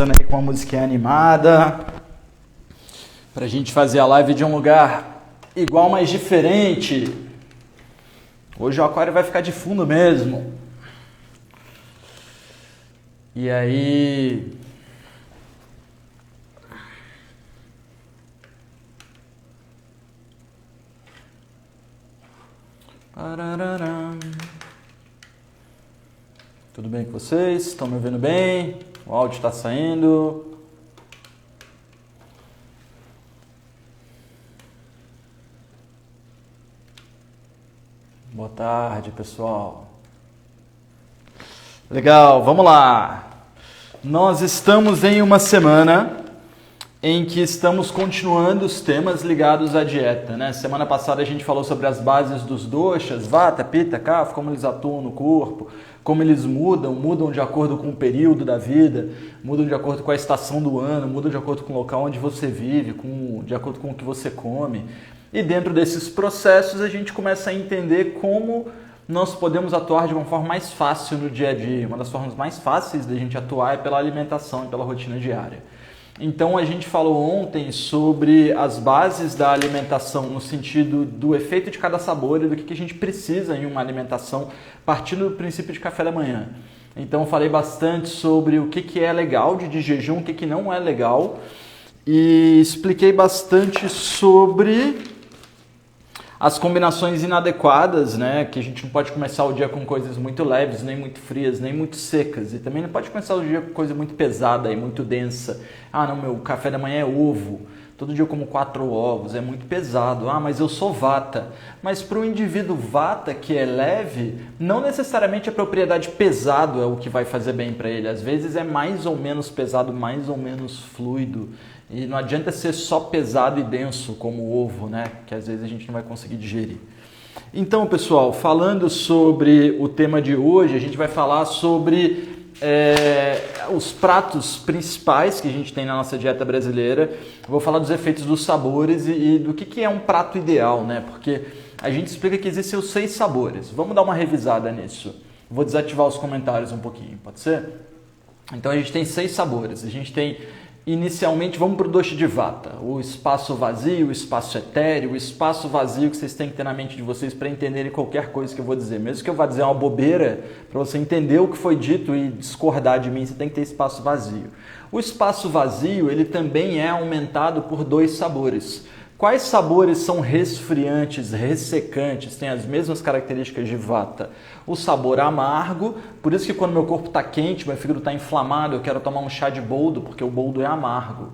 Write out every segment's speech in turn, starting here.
começando aí com uma musiquinha animada, pra gente fazer a live de um lugar igual, mas diferente. Hoje o aquário vai ficar de fundo mesmo. E aí... Tudo bem com vocês? Estão me ouvindo bem? O áudio está saindo? Boa tarde, pessoal. Legal, vamos lá. Nós estamos em uma semana em que estamos continuando os temas ligados à dieta, né? Semana passada a gente falou sobre as bases dos doshas, vata, pitta, kapha, como eles atuam no corpo, como eles mudam de acordo com o período da vida, mudam de acordo com a estação do ano, mudam de acordo com o local onde você vive, de acordo com o que você come. E dentro desses processos a gente começa a entender como nós podemos atuar de uma forma mais fácil no dia a dia. Uma das formas mais fáceis da gente atuar é pela alimentação e pela rotina diária. Então a gente falou ontem sobre as bases da alimentação no sentido do efeito de cada sabor e do que a gente precisa em uma alimentação partindo do princípio de café da manhã. Então eu falei bastante sobre o que é legal de jejum, o que não é legal e expliquei bastante sobre as combinações inadequadas, né? Que a gente não pode começar o dia com coisas muito leves, nem muito frias, nem muito secas. E também não pode começar o dia com coisa muito pesada e muito densa. Ah, não, meu café da manhã é ovo. Todo dia eu como 4 ovos, é muito pesado. Ah, mas eu sou vata. Mas para o indivíduo vata, que é leve, não necessariamente a propriedade pesado é o que vai fazer bem para ele. Às vezes é mais ou menos pesado, mais ou menos fluido. E não adianta ser só pesado e denso como o ovo, né? Que às vezes a gente não vai conseguir digerir. Então, pessoal, falando sobre o tema de hoje, a gente vai falar sobre os pratos principais que a gente tem na nossa dieta brasileira. Eu vou falar dos efeitos dos sabores e do que é um prato ideal, né? Porque a gente explica que existem os 6 sabores. Vamos dar uma revisada nisso. Vou desativar os comentários um pouquinho, pode ser? Então a gente tem 6 sabores. A gente tem... Inicialmente, vamos para o dosha de vata, o espaço vazio, o espaço etéreo, o espaço vazio que vocês têm que ter na mente de vocês para entenderem qualquer coisa que eu vou dizer. Mesmo que eu vá dizer uma bobeira, para você entender o que foi dito e discordar de mim, você tem que ter espaço vazio. O espaço vazio, ele também é aumentado por 2 sabores. Quais sabores são resfriantes, ressecantes, têm as mesmas características de vata? O sabor amargo, por isso que quando meu corpo está quente, meu fígado está inflamado, eu quero tomar um chá de boldo, porque o boldo é amargo.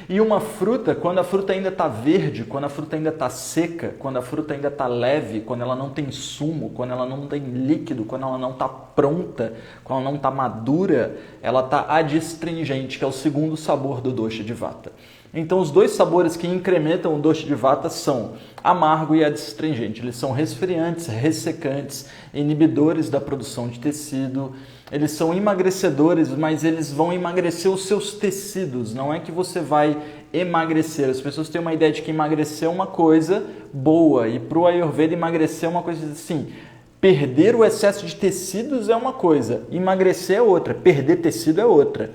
E uma fruta, quando a fruta ainda está verde, quando a fruta ainda está seca, quando a fruta ainda está leve, quando ela não tem sumo, quando ela não tem líquido, quando ela não está pronta, quando ela não está madura, ela está adstringente, que é o segundo sabor do dosha de vata. Então, os 2 sabores que incrementam o dosha de vata são amargo e adstringente. Eles são resfriantes, ressecantes, inibidores da produção de tecido. Eles são emagrecedores, mas eles vão emagrecer os seus tecidos. Não é que você vai emagrecer. As pessoas têm uma ideia de que emagrecer é uma coisa boa. E para o Ayurveda, emagrecer é uma coisa assim... Perder o excesso de tecidos é uma coisa, emagrecer é outra, perder tecido é outra.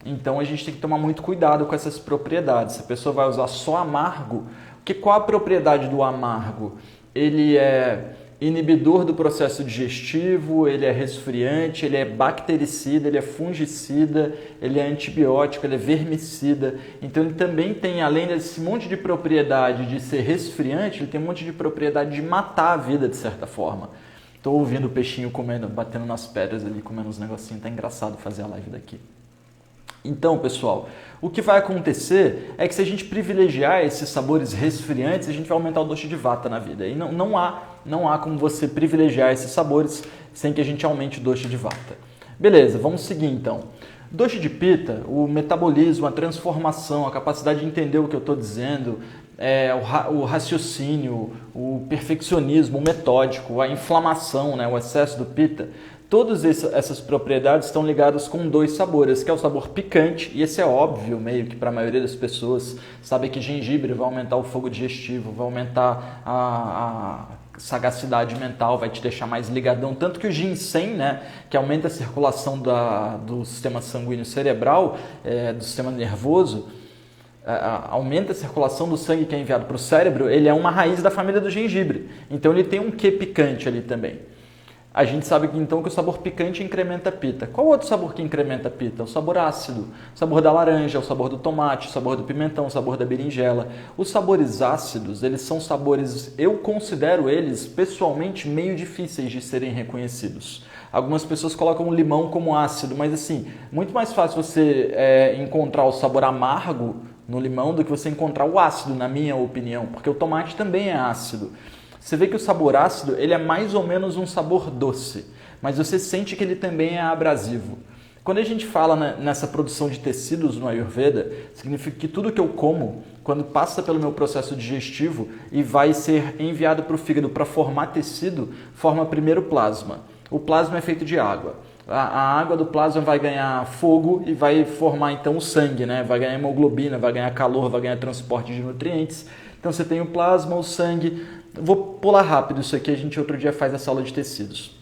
Então a gente tem que tomar muito cuidado com essas propriedades. Se a pessoa vai usar só amargo, qual a propriedade do amargo? Ele é inibidor do processo digestivo, ele é resfriante, ele é bactericida, ele é fungicida, ele é antibiótico, ele é vermicida. Então ele também tem, além desse monte de propriedade de ser resfriante, ele tem um monte de propriedade de matar a vida de certa forma. Estou ouvindo o peixinho comendo, batendo nas pedras ali, comendo uns negocinhos, tá engraçado fazer a live daqui. Então, pessoal, o que vai acontecer é que se a gente privilegiar esses sabores resfriantes, a gente vai aumentar o dosha de vata na vida. E não há como você privilegiar esses sabores sem que a gente aumente o dosha de vata. Beleza, vamos seguir então. Dosha de pitta, o metabolismo, a transformação, a capacidade de entender o que eu estou dizendo, o raciocínio, o perfeccionismo, o metódico, a inflamação, né, o excesso do pitta. Todas essas propriedades estão ligadas com 2 sabores, que é o sabor picante, e esse é óbvio, meio que para a maioria das pessoas, sabe que gengibre vai aumentar o fogo digestivo, vai aumentar a sagacidade mental, vai te deixar mais ligadão. Tanto que o ginseng, né, que aumenta a circulação do sistema sanguíneo cerebral, do sistema nervoso, aumenta a circulação do sangue que é enviado para o cérebro, ele é uma raiz da família do gengibre. Então ele tem um quê picante ali também. A gente sabe então que o sabor picante incrementa a pita. Qual outro sabor que incrementa a pita? O sabor ácido, o sabor da laranja, o sabor do tomate, o sabor do pimentão, o sabor da berinjela. Os sabores ácidos, eles são sabores, eu considero eles pessoalmente meio difíceis de serem reconhecidos. Algumas pessoas colocam o limão como ácido, mas assim, muito mais fácil você encontrar o sabor amargo no limão do que você encontrar o ácido, na minha opinião, porque o tomate também é ácido. Você vê que o sabor ácido, ele é mais ou menos um sabor doce, mas você sente que ele também é abrasivo. Quando a gente fala nessa produção de tecidos no Ayurveda, significa que tudo que eu como, quando passa pelo meu processo digestivo e vai ser enviado para o fígado para formar tecido, forma primeiro plasma. O plasma é feito de água. A água do plasma vai ganhar fogo e vai formar então o sangue, né? Vai ganhar hemoglobina, vai ganhar calor, vai ganhar transporte de nutrientes. Então você tem o plasma, o sangue. Vou pular rápido isso aqui, a gente outro dia faz essa aula de tecidos.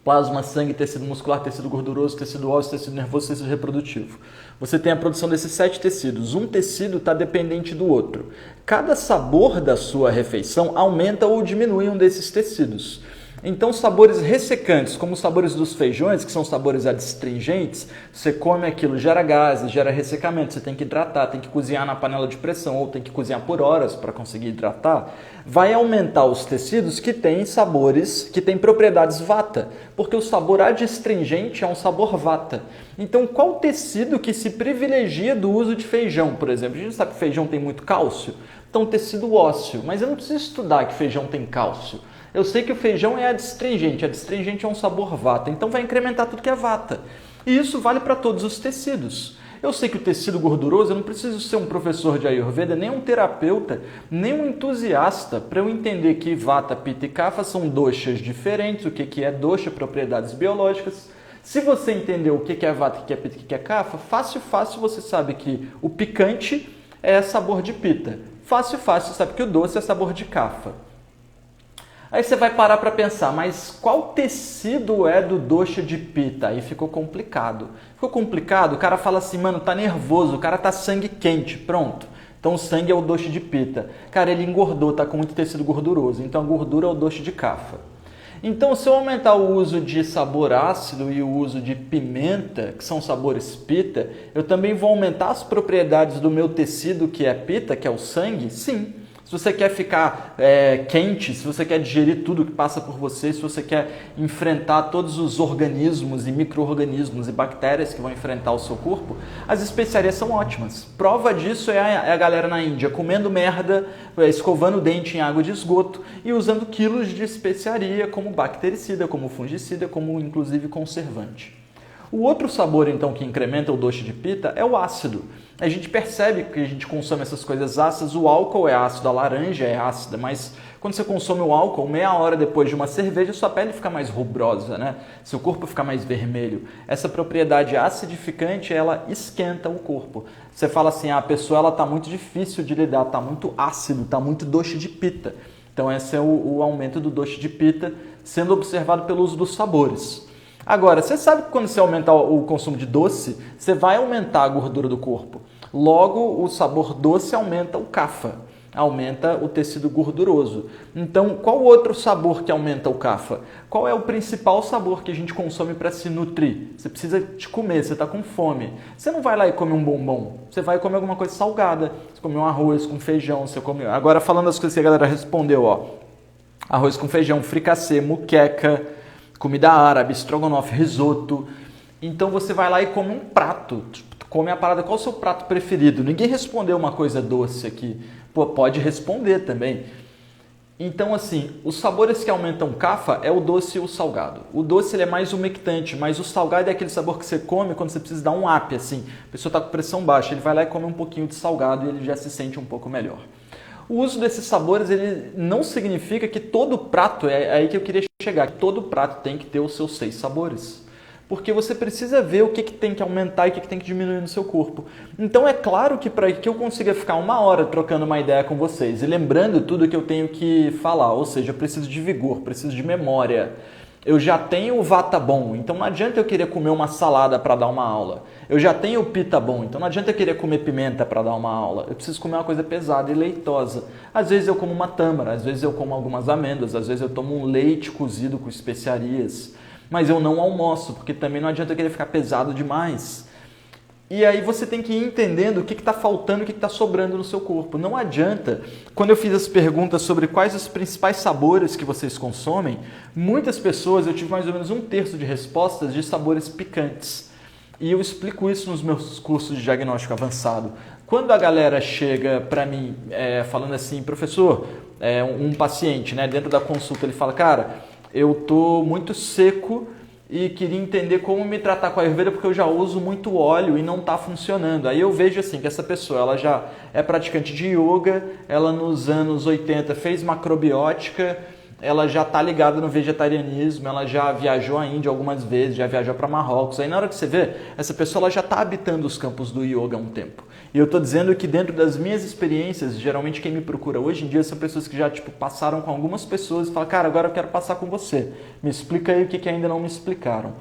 Plasma, sangue, tecido muscular, tecido gorduroso, tecido ósseo, tecido nervoso, tecido reprodutivo. Você tem a produção desses 7 tecidos. Um tecido está dependente do outro. Cada sabor da sua refeição aumenta ou diminui um desses tecidos. Então, sabores ressecantes, como os sabores dos feijões, que são sabores adstringentes, você come aquilo, gera gases, gera ressecamento, você tem que hidratar, tem que cozinhar na panela de pressão ou tem que cozinhar por horas para conseguir hidratar, vai aumentar os tecidos que têm sabores, que têm propriedades vata, porque o sabor adstringente é um sabor vata. Então, qual tecido que se privilegia do uso de feijão, por exemplo? A gente sabe que feijão tem muito cálcio, então tecido ósseo, mas eu não preciso estudar que feijão tem cálcio. Eu sei que o feijão é adstringente é um sabor vata, então vai incrementar tudo que é vata. E isso vale para todos os tecidos. Eu sei que o tecido gorduroso, eu não preciso ser um professor de Ayurveda, nem um terapeuta, nem um entusiasta para eu entender que vata, pitta e kapha são doshas diferentes, o que é dosha, propriedades biológicas. Se você entender o que é vata, o que é pitta e o que é kapha, fácil você sabe que o picante é sabor de pitta. Fácil você sabe que o doce é sabor de kapha. Aí você vai parar para pensar, mas qual tecido é do dosha de pitta? Aí ficou complicado. Ficou complicado, o cara fala assim, mano, tá nervoso, o cara tá sangue quente, pronto. Então o sangue é o dosha de pitta. Cara, ele engordou, tá com muito tecido gorduroso, então a gordura é o dosha de kapha. Então, se eu aumentar o uso de sabor ácido e o uso de pimenta, que são sabores pitta, eu também vou aumentar as propriedades do meu tecido, que é pitta, que é o sangue? Sim. Se você quer ficar quente, se você quer digerir tudo que passa por você, se você quer enfrentar todos os organismos e micro-organismos e bactérias que vão enfrentar o seu corpo, as especiarias são ótimas. Prova disso é a galera na Índia comendo merda, escovando o dente em água de esgoto e usando quilos de especiaria como bactericida, como fungicida, como inclusive conservante. O outro sabor, então, que incrementa o dosha de pitta é o ácido. A gente percebe que a gente consome essas coisas ácidas, o álcool é ácido, a laranja é ácida, mas quando você consome o álcool, meia hora depois de uma cerveja, sua pele fica mais rubrosa, né? Seu corpo fica mais vermelho. Essa propriedade acidificante, ela esquenta o corpo. Você fala assim, a pessoa ela tá muito difícil de lidar, tá muito ácido, tá muito dosha de pitta. Então esse é o aumento do dosha de pitta, sendo observado pelo uso dos sabores. Agora, você sabe que quando você aumentar o consumo de doce, você vai aumentar a gordura do corpo. Logo, o sabor doce aumenta o kapha, aumenta o tecido gorduroso. Então, qual outro sabor que aumenta o kapha? Qual é o principal sabor que a gente consome para se nutrir? Você precisa de comer, você está com fome. Você não vai lá e come um bombom, você vai comer alguma coisa salgada. Você come um arroz com feijão, você come... Agora, falando as coisas que a galera respondeu, ó. Arroz com feijão, fricassê, muqueca, comida árabe, estrogonofe, risoto. Então você vai lá e come um prato, come a parada. Qual é o seu prato preferido? Ninguém respondeu uma coisa doce aqui. Pô, pode responder também. Então assim, os sabores que aumentam kapha é o doce e o salgado. O doce ele é mais umectante, mas o salgado é aquele sabor que você come quando você precisa dar um up, assim. A pessoa está com pressão baixa, ele vai lá e come um pouquinho de salgado e ele já se sente um pouco melhor. O uso desses sabores ele não significa que todo prato, é aí que eu queria chegar, que todo prato tem que ter os seus 6 sabores. Porque você precisa ver o que tem que aumentar e o que tem que diminuir no seu corpo. Então é claro que para que eu consiga ficar 1 hora trocando uma ideia com vocês e lembrando tudo que eu tenho que falar, ou seja, eu preciso de vigor, preciso de memória. Eu já tenho o vata bom, então não adianta eu querer comer uma salada para dar uma aula. Eu já tenho o pita bom, então não adianta eu querer comer pimenta para dar uma aula. Eu preciso comer uma coisa pesada e leitosa. Às vezes eu como uma tâmara, às vezes eu como algumas amêndoas, às vezes eu tomo um leite cozido com especiarias. Mas eu não almoço, porque também não adianta eu querer ficar pesado demais. E aí você tem que ir entendendo o que está faltando, o que está sobrando no seu corpo. Não adianta, quando eu fiz as perguntas sobre quais os principais sabores que vocês consomem, muitas pessoas, eu tive mais ou menos 1/3 de respostas de sabores picantes. E eu explico isso nos meus cursos de diagnóstico avançado. Quando a galera chega para mim falando assim, professor, um paciente, né, dentro da consulta, ele fala, cara, eu tô muito seco e queria entender como me tratar com a Ayurveda porque eu já uso muito óleo e não está funcionando. Aí eu vejo assim que essa pessoa ela já é praticante de yoga, ela nos anos 80 fez macrobiótica, ela já está ligada no vegetarianismo, ela já viajou à Índia algumas vezes, já viajou para Marrocos. Aí na hora que você vê, essa pessoa ela já está habitando os campos do yoga há um tempo. E eu estou dizendo que dentro das minhas experiências, geralmente quem me procura hoje em dia são pessoas que já passaram com algumas pessoas e falam, cara, agora eu quero passar com você. Me explica aí o que ainda não me explicaram.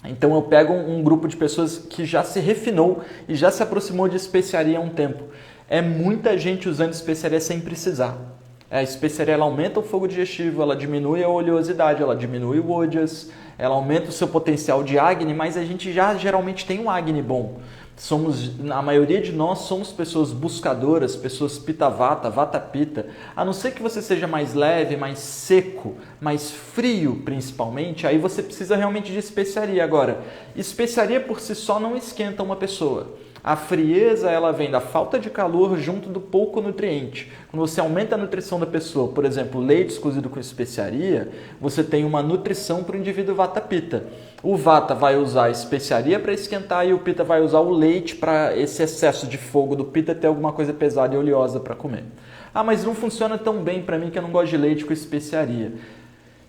Então eu pego um grupo de pessoas que já se refinou e já se aproximou de especiaria há um tempo. É muita gente usando especiaria sem precisar. A especiaria ela aumenta o fogo digestivo, ela diminui a oleosidade, ela diminui o ojas, ela aumenta o seu potencial de acne, mas a gente já geralmente tem um acne bom. A maioria de nós somos pessoas buscadoras, pessoas pita-vata, vata-pita. A não ser que você seja mais leve, mais seco, mais frio principalmente, aí você precisa realmente de especiaria. Agora, especiaria por si só não esquenta uma pessoa. A frieza ela vem da falta de calor junto do pouco nutriente. Quando você aumenta a nutrição da pessoa, por exemplo, leite cozido com especiaria, você tem uma nutrição para o indivíduo vata-pita. O vata vai usar a especiaria para esquentar e o pita vai usar o leite para esse excesso de fogo do pita ter alguma coisa pesada e oleosa para comer. Ah, mas não funciona tão bem para mim que eu não gosto de leite com especiaria.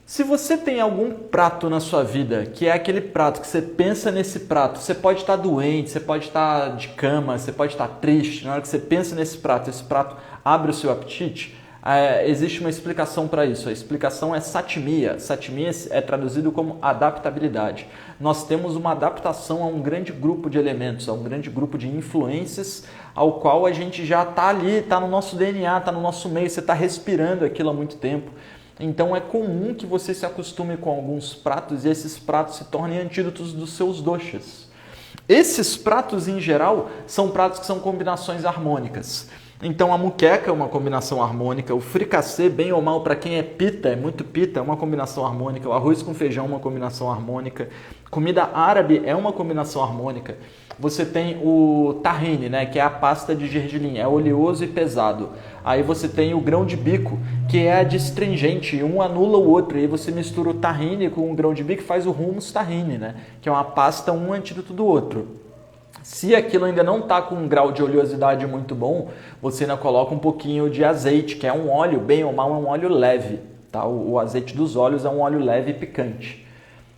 Se você tem algum prato na sua vida, que é aquele prato que você pensa nesse prato, você pode estar doente, você pode estar de cama, você pode estar triste, na hora que você pensa nesse prato, esse prato abre o seu apetite, existe uma explicação para isso. A explicação é satimia. Satimia é traduzido como adaptabilidade. Nós temos uma adaptação a um grande grupo de elementos, a um grande grupo de influências, ao qual a gente já está ali, está no nosso DNA, está no nosso meio, você está respirando aquilo há muito tempo. Então é comum que você se acostume com alguns pratos e esses pratos se tornem antídotos dos seus doshas. Esses pratos, em geral, são pratos que são combinações harmônicas. Então a muqueca é uma combinação harmônica, o fricassê, bem ou mal, para quem é pita, é muito pita, é uma combinação harmônica, o arroz com feijão é uma combinação harmônica, comida árabe é uma combinação harmônica. Você tem o tahine, né, que é a pasta de gergelim, é oleoso e pesado. Aí você tem o grão de bico, que é adstringente, um anula o outro. E aí você mistura o tahine com o grão de bico e faz o hummus tahine, né, que é uma pasta, um antídoto do outro. Se aquilo ainda não está com um grau de oleosidade muito bom, você ainda coloca um pouquinho de azeite, que é um óleo, bem ou mal, é um óleo leve. Tá? O azeite dos óleos é um óleo leve e picante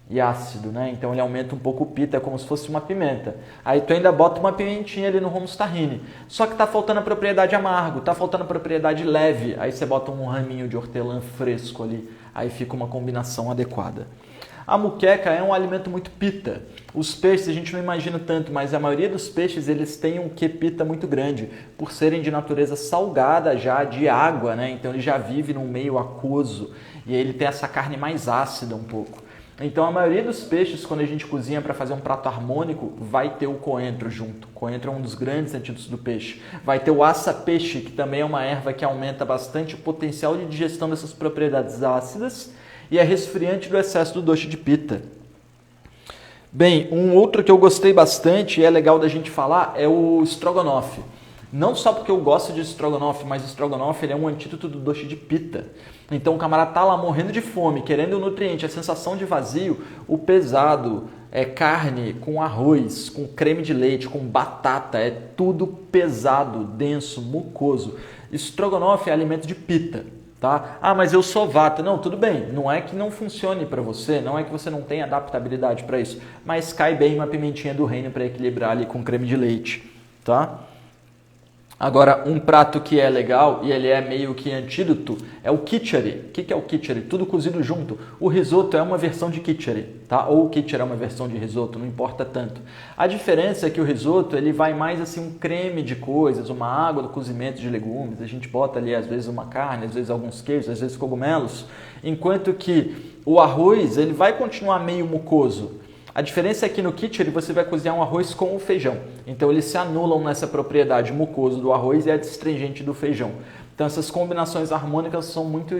e ácido, né? Então ele aumenta um pouco o pita, é como se fosse uma pimenta. Aí tu ainda bota uma pimentinha ali no hummus tahine. Só que está faltando a propriedade amargo, está faltando a propriedade leve. Aí você bota um raminho de hortelã fresco ali, aí fica uma combinação adequada. A muqueca é um alimento muito pita. Os peixes a gente não imagina tanto, mas a maioria dos peixes eles têm um quê pita muito grande, por serem de natureza salgada já, de água, né? Então ele já vive num meio aquoso e aí ele tem essa carne mais ácida um pouco. Então a maioria dos peixes, quando a gente cozinha para fazer um prato harmônico, vai ter o coentro junto. O coentro é um dos grandes antídotos do peixe. Vai ter o aça-peixe, que também é uma erva que aumenta bastante o potencial de digestão dessas propriedades ácidas e é resfriante do excesso do dosha de pita. Bem, um outro que eu gostei bastante e é legal da gente falar é o estrogonofe. Não só porque eu gosto de estrogonofe, mas o estrogonofe ele é um antídoto do dosha de pita. Então o camarada tá lá morrendo de fome, querendo o nutriente, a sensação de vazio, o pesado, é carne com arroz, com creme de leite, com batata, é tudo pesado, denso, mucoso. Estrogonofe é alimento de pita. Tá? Ah, mas eu sou vata. Não, tudo bem. Não é que não funcione para você, não é que você não tenha adaptabilidade para isso, mas cai bem uma pimentinha do reino para equilibrar ali com creme de leite, tá? Agora, um prato que é legal e ele é meio que antídoto é o kitchari. O que é o kitchari? Tudo cozido junto. O risoto é uma versão de kitchari, tá? Ou o kitchari é uma versão de risoto, não importa tanto. A diferença é que o risoto ele vai mais assim um creme de coisas, uma água do cozimento de legumes. A gente bota ali às vezes uma carne, às vezes alguns queijos, às vezes cogumelos. Enquanto que o arroz ele vai continuar meio mucoso. A diferença é que no kitchari você vai cozinhar um arroz com o feijão. Então eles se anulam nessa propriedade mucosa do arroz e adstringente do feijão. Então essas combinações harmônicas são muito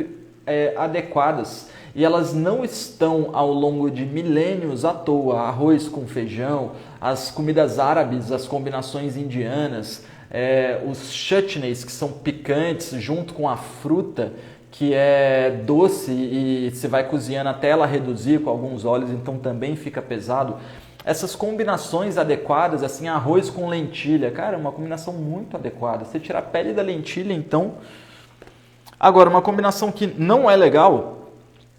adequadas e elas não estão ao longo de milênios à toa. Arroz com feijão, as comidas árabes, as combinações indianas, os chutneys que são picantes junto com a fruta, que é doce e você vai cozinhando até ela reduzir com alguns óleos, então também fica pesado. Essas combinações adequadas, assim, arroz com lentilha, cara, é uma combinação muito adequada. Você tira a pele da lentilha, então... Agora, uma combinação que não é legal,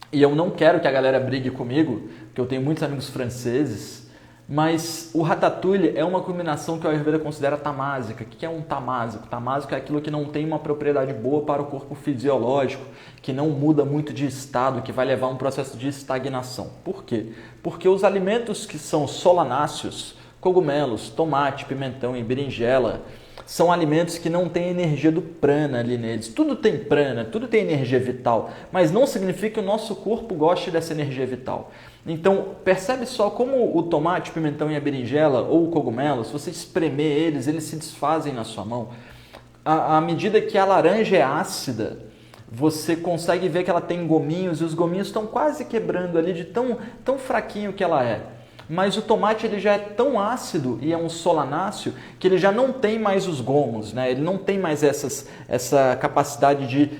e eu não quero que a galera brigue comigo, porque eu tenho muitos amigos franceses, mas o ratatouille é uma combinação que o Ayurveda considera tamásica. O que é um tamásico? Tamásico é aquilo que não tem uma propriedade boa para o corpo fisiológico, que não muda muito de estado, que vai levar a um processo de estagnação. Por quê? Porque os alimentos que são solanáceos, cogumelos, tomate, pimentão e berinjela, são alimentos que não têm energia do prana ali neles. Tudo tem prana, tudo tem energia vital, mas não significa que o nosso corpo goste dessa energia vital. Então, percebe só como o tomate, o pimentão e a berinjela ou o cogumelo, se você espremer eles, eles se desfazem na sua mão. À medida que a laranja é ácida, você consegue ver que ela tem gominhos e os gominhos estão quase quebrando ali de tão fraquinho que ela é. Mas o tomate ele já é tão ácido e é um solanáceo que ele já não tem mais os gomos, né? Ele não tem mais essa capacidade de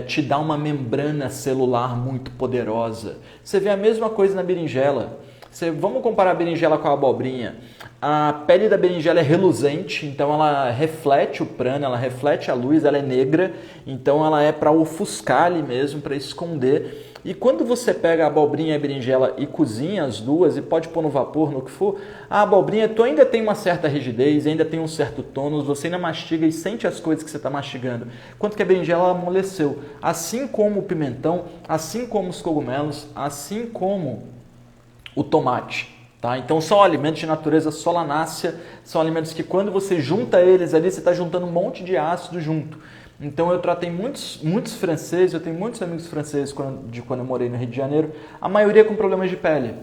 te dar uma membrana celular muito poderosa. Você vê a mesma coisa na berinjela. Vamos comparar a berinjela com a abobrinha. A pele da berinjela é reluzente, então ela reflete o prana, ela reflete a luz, ela é negra, então ela é para ofuscar ali mesmo, para esconder. E quando você pega a abobrinha e a berinjela e cozinha as duas, e pode pôr no vapor, no que for, a abobrinha tu ainda tem uma certa rigidez, ainda tem um certo tônus, você ainda mastiga e sente as coisas que você está mastigando. Enquanto que a berinjela amoleceu. Assim como o pimentão, assim como os cogumelos, assim como o tomate. Tá? Então são alimentos de natureza solanácea, são alimentos que quando você junta eles ali, você está juntando um monte de ácido junto. Então eu tratei muitos franceses, eu tenho muitos amigos franceses quando eu morei no Rio de Janeiro, a maioria com problemas de pele.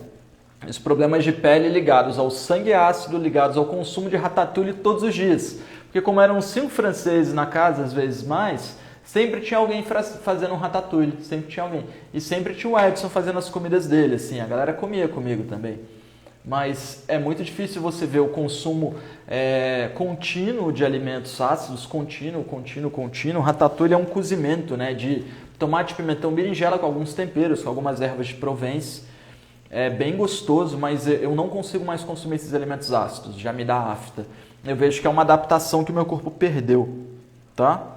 Os problemas de pele ligados ao sangue ácido, ligados ao consumo de ratatouille todos os dias. Porque como eram 5 franceses na casa, às vezes mais, sempre tinha alguém fazendo um ratatouille, sempre tinha alguém. E sempre tinha o Edson fazendo as comidas dele, assim, a galera comia comigo também. Mas é muito difícil você ver o consumo contínuo de alimentos ácidos, contínuo. Ratatouille é um cozimento, né, de tomate, pimentão, berinjela com alguns temperos, com algumas ervas de Provence. É bem gostoso, mas eu não consigo mais consumir esses alimentos ácidos, já me dá afta. Eu vejo que é uma adaptação que o meu corpo perdeu, tá?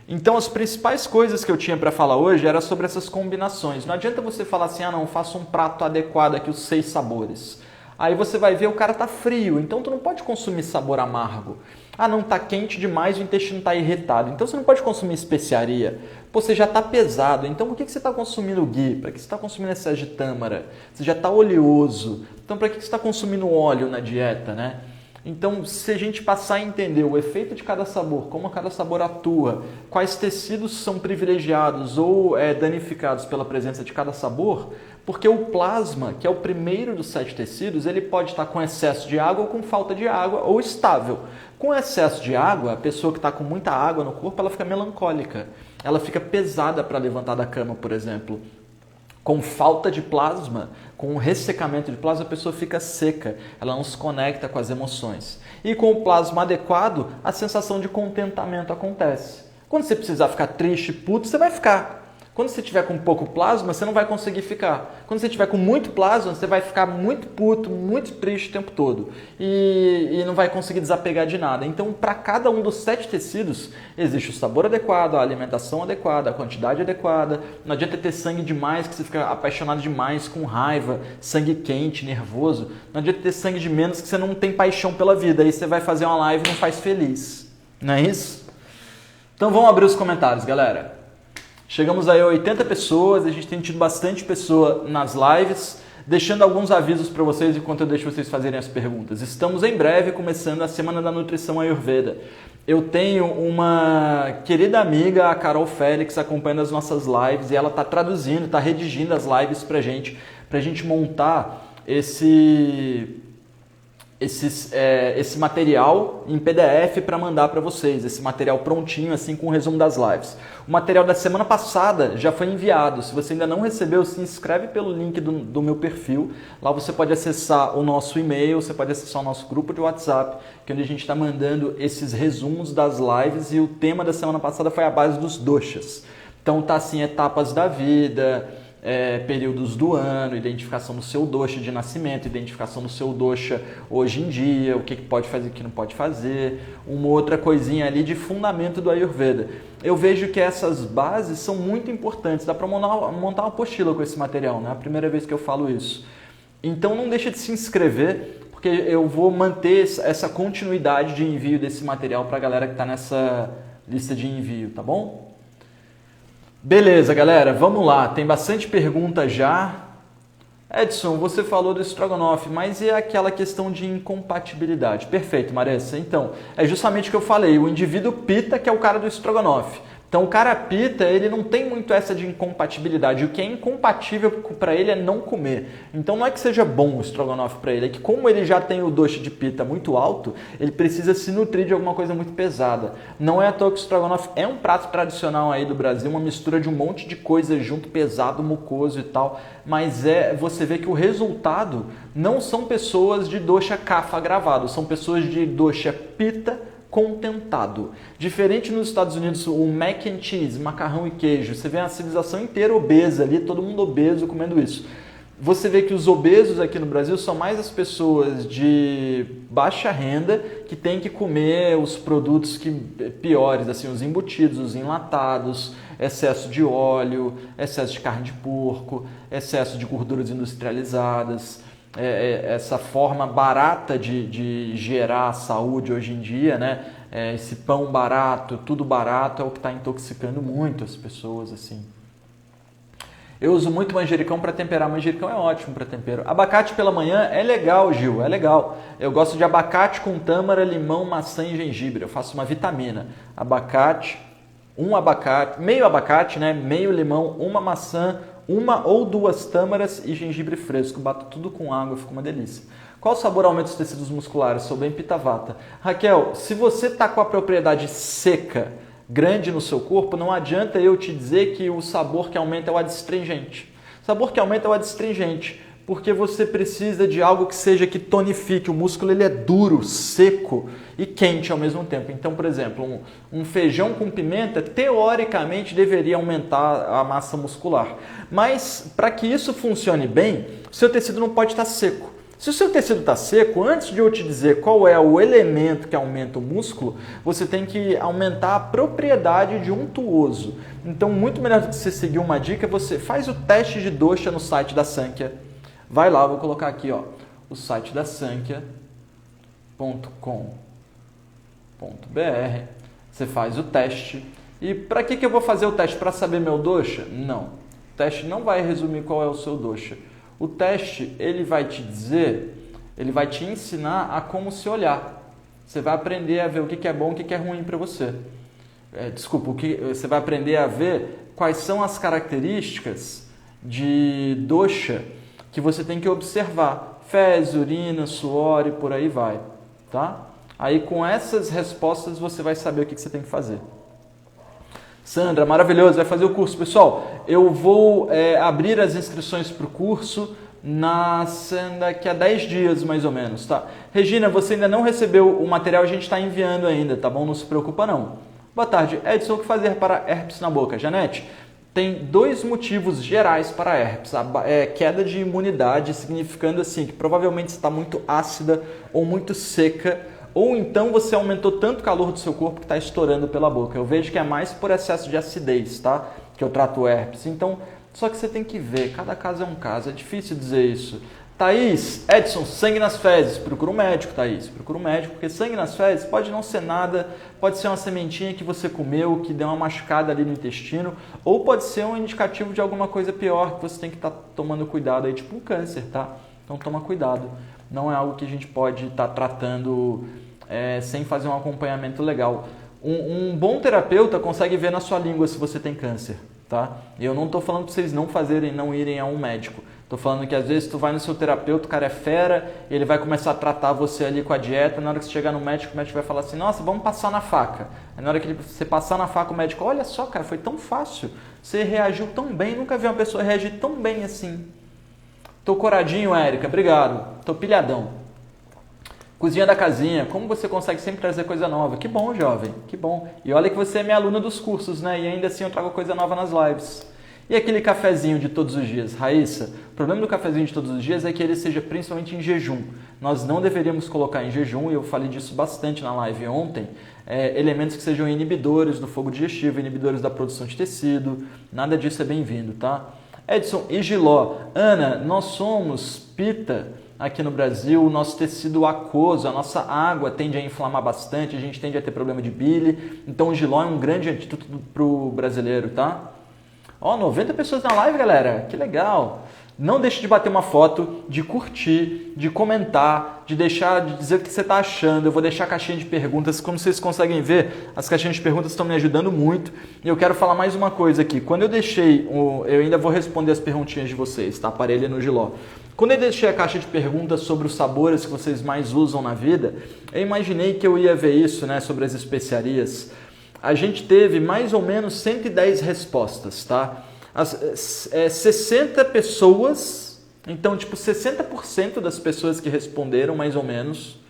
Então as principais coisas que eu tinha para falar hoje era sobre essas combinações. Não adianta você falar assim, não, faça um prato adequado aqui, os 6 sabores. Aí você vai ver o cara tá frio, então tu não pode consumir sabor amargo. Ah, não, tá quente demais, o intestino tá irritado, então você não pode consumir especiaria. Pô, você já tá pesado, então por que você está consumindo ghee? Para que você está consumindo excesso de tâmara? Você já está oleoso, então para que você está consumindo óleo na dieta, né? Então, se a gente passar a entender o efeito de cada sabor, como cada sabor atua, quais tecidos são privilegiados ou danificados pela presença de cada sabor, porque o plasma, que é o primeiro dos 7 tecidos, ele pode estar com excesso de água ou com falta de água, ou estável. Com excesso de água, a pessoa que está com muita água no corpo, ela fica melancólica, ela fica pesada para levantar da cama, por exemplo. Com falta de plasma, com o ressecamento de plasma, a pessoa fica seca, ela não se conecta com as emoções. E com o plasma adequado, a sensação de contentamento acontece. Quando você precisar ficar triste, puto, você vai ficar. Quando você tiver com pouco plasma, você não vai conseguir ficar. Quando você tiver com muito plasma, você vai ficar muito puto, muito triste o tempo todo. E não vai conseguir desapegar de nada. Então, para cada um dos 7 tecidos, existe o sabor adequado, a alimentação adequada, a quantidade adequada. Não adianta ter sangue demais, que você fica apaixonado demais, com raiva, sangue quente, nervoso. Não adianta ter sangue de menos, que você não tem paixão pela vida. Aí você vai fazer uma live e não faz feliz. Não é isso? Então, vamos abrir os comentários, galera. Chegamos aí a 80 pessoas, a gente tem tido bastante pessoa nas lives, deixando alguns avisos para vocês enquanto eu deixo vocês fazerem as perguntas. Estamos em breve começando a Semana da Nutrição Ayurveda. Eu tenho uma querida amiga, a Carol Félix, acompanhando as nossas lives e ela está traduzindo, está redigindo as lives para a gente montar esse material em PDF para mandar para vocês, esse material prontinho, assim, com o resumo das lives. O material da semana passada já foi enviado. Se você ainda não recebeu, se inscreve pelo link do meu perfil. Lá você pode acessar o nosso e-mail, você pode acessar o nosso grupo de WhatsApp, que é onde a gente está mandando esses resumos das lives, e o tema da semana passada foi a base dos doshas. Então tá assim, etapas da vida, períodos do ano, identificação do seu dosha de nascimento, identificação do seu dosha hoje em dia, o que pode fazer e o que não pode fazer, uma outra coisinha ali de fundamento do Ayurveda. Eu vejo que essas bases são muito importantes, dá para montar uma apostila com esse material, né? É a primeira vez que eu falo isso. Então não deixa de se inscrever, porque eu vou manter essa continuidade de envio desse material para a galera que está nessa lista de envio, tá bom? Beleza, galera, vamos lá. Tem bastante pergunta já. Edson, você falou do estrogonofe, mas e aquela questão de incompatibilidade? Perfeito, Maressa. Então, é justamente o que eu falei. O indivíduo pita, que é o cara do estrogonofe. Então, o cara pita, ele não tem muito essa de incompatibilidade. O que é incompatível para ele é não comer. Então, não é que seja bom o estrogonofe para ele, é que como ele já tem o dosha de pita muito alto, ele precisa se nutrir de alguma coisa muito pesada. Não é à toa que o estrogonofe é um prato tradicional aí do Brasil, uma mistura de um monte de coisa junto, pesado, mucoso e tal. Mas você vê que o resultado não são pessoas de dosha kapha agravado, são pessoas de dosha pita contentado. Diferente nos Estados Unidos, o mac and cheese, macarrão e queijo, você vê a civilização inteira obesa ali, todo mundo obeso comendo isso. Você vê que os obesos aqui no Brasil são mais as pessoas de baixa renda que têm que comer os produtos piores, assim, os embutidos, os enlatados, excesso de óleo, excesso de carne de porco, excesso de gorduras industrializadas. Essa forma barata de gerar saúde hoje em dia, né? Esse pão barato, tudo barato, é o que está intoxicando muito as pessoas, assim. Eu uso muito manjericão para temperar. Manjericão é ótimo para tempero. Abacate pela manhã é legal, Gil, é legal. Eu gosto de abacate com tâmara, limão, maçã e gengibre. Eu faço uma vitamina. Abacate, meio abacate, né? Meio limão, uma maçã, uma ou duas tâmaras e gengibre fresco. Bato tudo com água, fica uma delícia. Qual sabor aumenta os tecidos musculares? Sou bem pitavata. Raquel, se você está com a propriedade seca grande no seu corpo, não adianta eu te dizer que o sabor que aumenta é o adstringente. O sabor que aumenta é o adstringente, porque você precisa de algo que tonifique. O músculo ele é duro, seco e quente ao mesmo tempo. Então, por exemplo, um feijão com pimenta, teoricamente, deveria aumentar a massa muscular. Mas, para que isso funcione bem, o seu tecido não pode estar seco. Se o seu tecido está seco, antes de eu te dizer qual é o elemento que aumenta o músculo, você tem que aumentar a propriedade de untuoso. Então, muito melhor do que você seguir uma dica, você faz o teste de dosha no site da Sankhya. Vai lá, vou colocar aqui, ó, o site da sankhya.com.br. Você faz o teste. E para que eu vou fazer o teste? Para saber meu dosha? Não. O teste não vai resumir qual é o seu dosha. O teste, ele vai te dizer, ele vai te ensinar a como se olhar. Você vai aprender a ver o que é bom e o que é ruim para você. Você vai aprender a ver quais são as características de dosha que você tem que observar. Fezes, urina, suor e por aí vai. Tá? Aí com essas respostas você vai saber o que você tem que fazer. Sandra, maravilhoso, vai fazer o curso. Pessoal, eu vou abrir as inscrições para o curso daqui a 10 dias, mais ou menos, tá? Regina, você ainda não recebeu o material, a gente está enviando ainda, tá bom? Não se preocupa não. Boa tarde, Edson, o que fazer para herpes na boca? Janete, tem dois motivos gerais para herpes. Queda de imunidade, significando assim que provavelmente está muito ácida ou muito seca, ou então você aumentou tanto o calor do seu corpo que está estourando pela boca. Eu vejo que é mais por excesso de acidez, tá? Que eu trato o herpes. Então, só que você tem que ver, cada caso é um caso, é difícil dizer isso. Thaís, Edson, sangue nas fezes. Procura um médico, Thaís. Procura um médico, porque sangue nas fezes pode não ser nada, pode ser uma sementinha que você comeu, que deu uma machucada ali no intestino, ou pode ser um indicativo de alguma coisa pior, que você tem que estar tomando cuidado aí, tipo um câncer, tá? Então toma cuidado. Não é algo que a gente pode estar tratando sem fazer um acompanhamento legal. Um bom terapeuta consegue ver na sua língua se você tem câncer, tá? E eu não estou falando para vocês não irem a um médico. Tô falando que às vezes tu vai no seu terapeuta, o cara é fera, ele vai começar a tratar você ali com a dieta, na hora que você chegar no médico, o médico vai falar assim, nossa, vamos passar na faca. Aí na hora que você passar na faca, o médico, olha só, cara, foi tão fácil, você reagiu tão bem, nunca vi uma pessoa reagir tão bem assim. Tô coradinho, Érica, obrigado. Tô pilhadão. Cozinha da casinha, como você consegue sempre trazer coisa nova? Que bom, jovem, que bom. E olha que você é minha aluna dos cursos, né? E ainda assim eu trago coisa nova nas lives. E aquele cafezinho de todos os dias? Raíssa, o problema do cafezinho de todos os dias é que ele seja principalmente em jejum. Nós não deveríamos colocar em jejum, e eu falei disso bastante na live ontem, elementos que sejam inibidores do fogo digestivo, inibidores da produção de tecido, nada disso é bem-vindo, tá? Edson e Giló, Ana, nós somos pita aqui no Brasil, o nosso tecido aquoso, a nossa água tende a inflamar bastante, a gente tende a ter problema de bile, então o Giló é um grande antídoto para o brasileiro, tá? Ó, 90 pessoas na live, galera. Que legal. Não deixe de bater uma foto, de curtir, de comentar, de dizer o que você está achando. Eu vou deixar a caixinha de perguntas. Como vocês conseguem ver, as caixinhas de perguntas estão me ajudando muito. E eu quero falar mais uma coisa aqui. Quando eu deixei, eu ainda vou responder as perguntinhas de vocês, tá? Parelha no Giló. Quando eu deixei a caixa de perguntas sobre os sabores que vocês mais usam na vida, eu imaginei que eu ia ver isso, né? Sobre as especiarias. A gente teve mais ou menos 110 respostas, tá? 60 pessoas, então tipo 60% das pessoas que responderam mais ou menos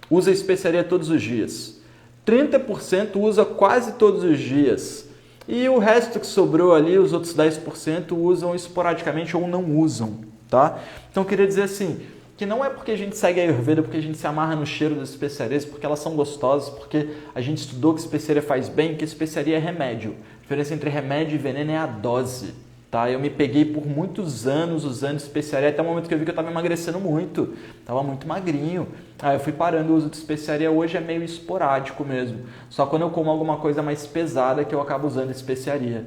usa especiaria todos os dias. 30% usa quase todos os dias. E o resto que sobrou ali, os outros 10% usam esporadicamente ou não usam, tá? Então eu queria dizer assim, que não é porque a gente segue a Ayurveda, porque a gente se amarra no cheiro das especiarias, porque elas são gostosas, porque a gente estudou que especiaria faz bem, que especiaria é remédio. A diferença entre remédio e veneno é a dose, tá? Eu me peguei por muitos anos usando especiaria, até o momento que eu vi que eu estava emagrecendo muito, estava muito magrinho. Aí eu fui parando o uso de especiaria, hoje é meio esporádico mesmo. Só quando eu como alguma coisa mais pesada que eu acabo usando especiaria.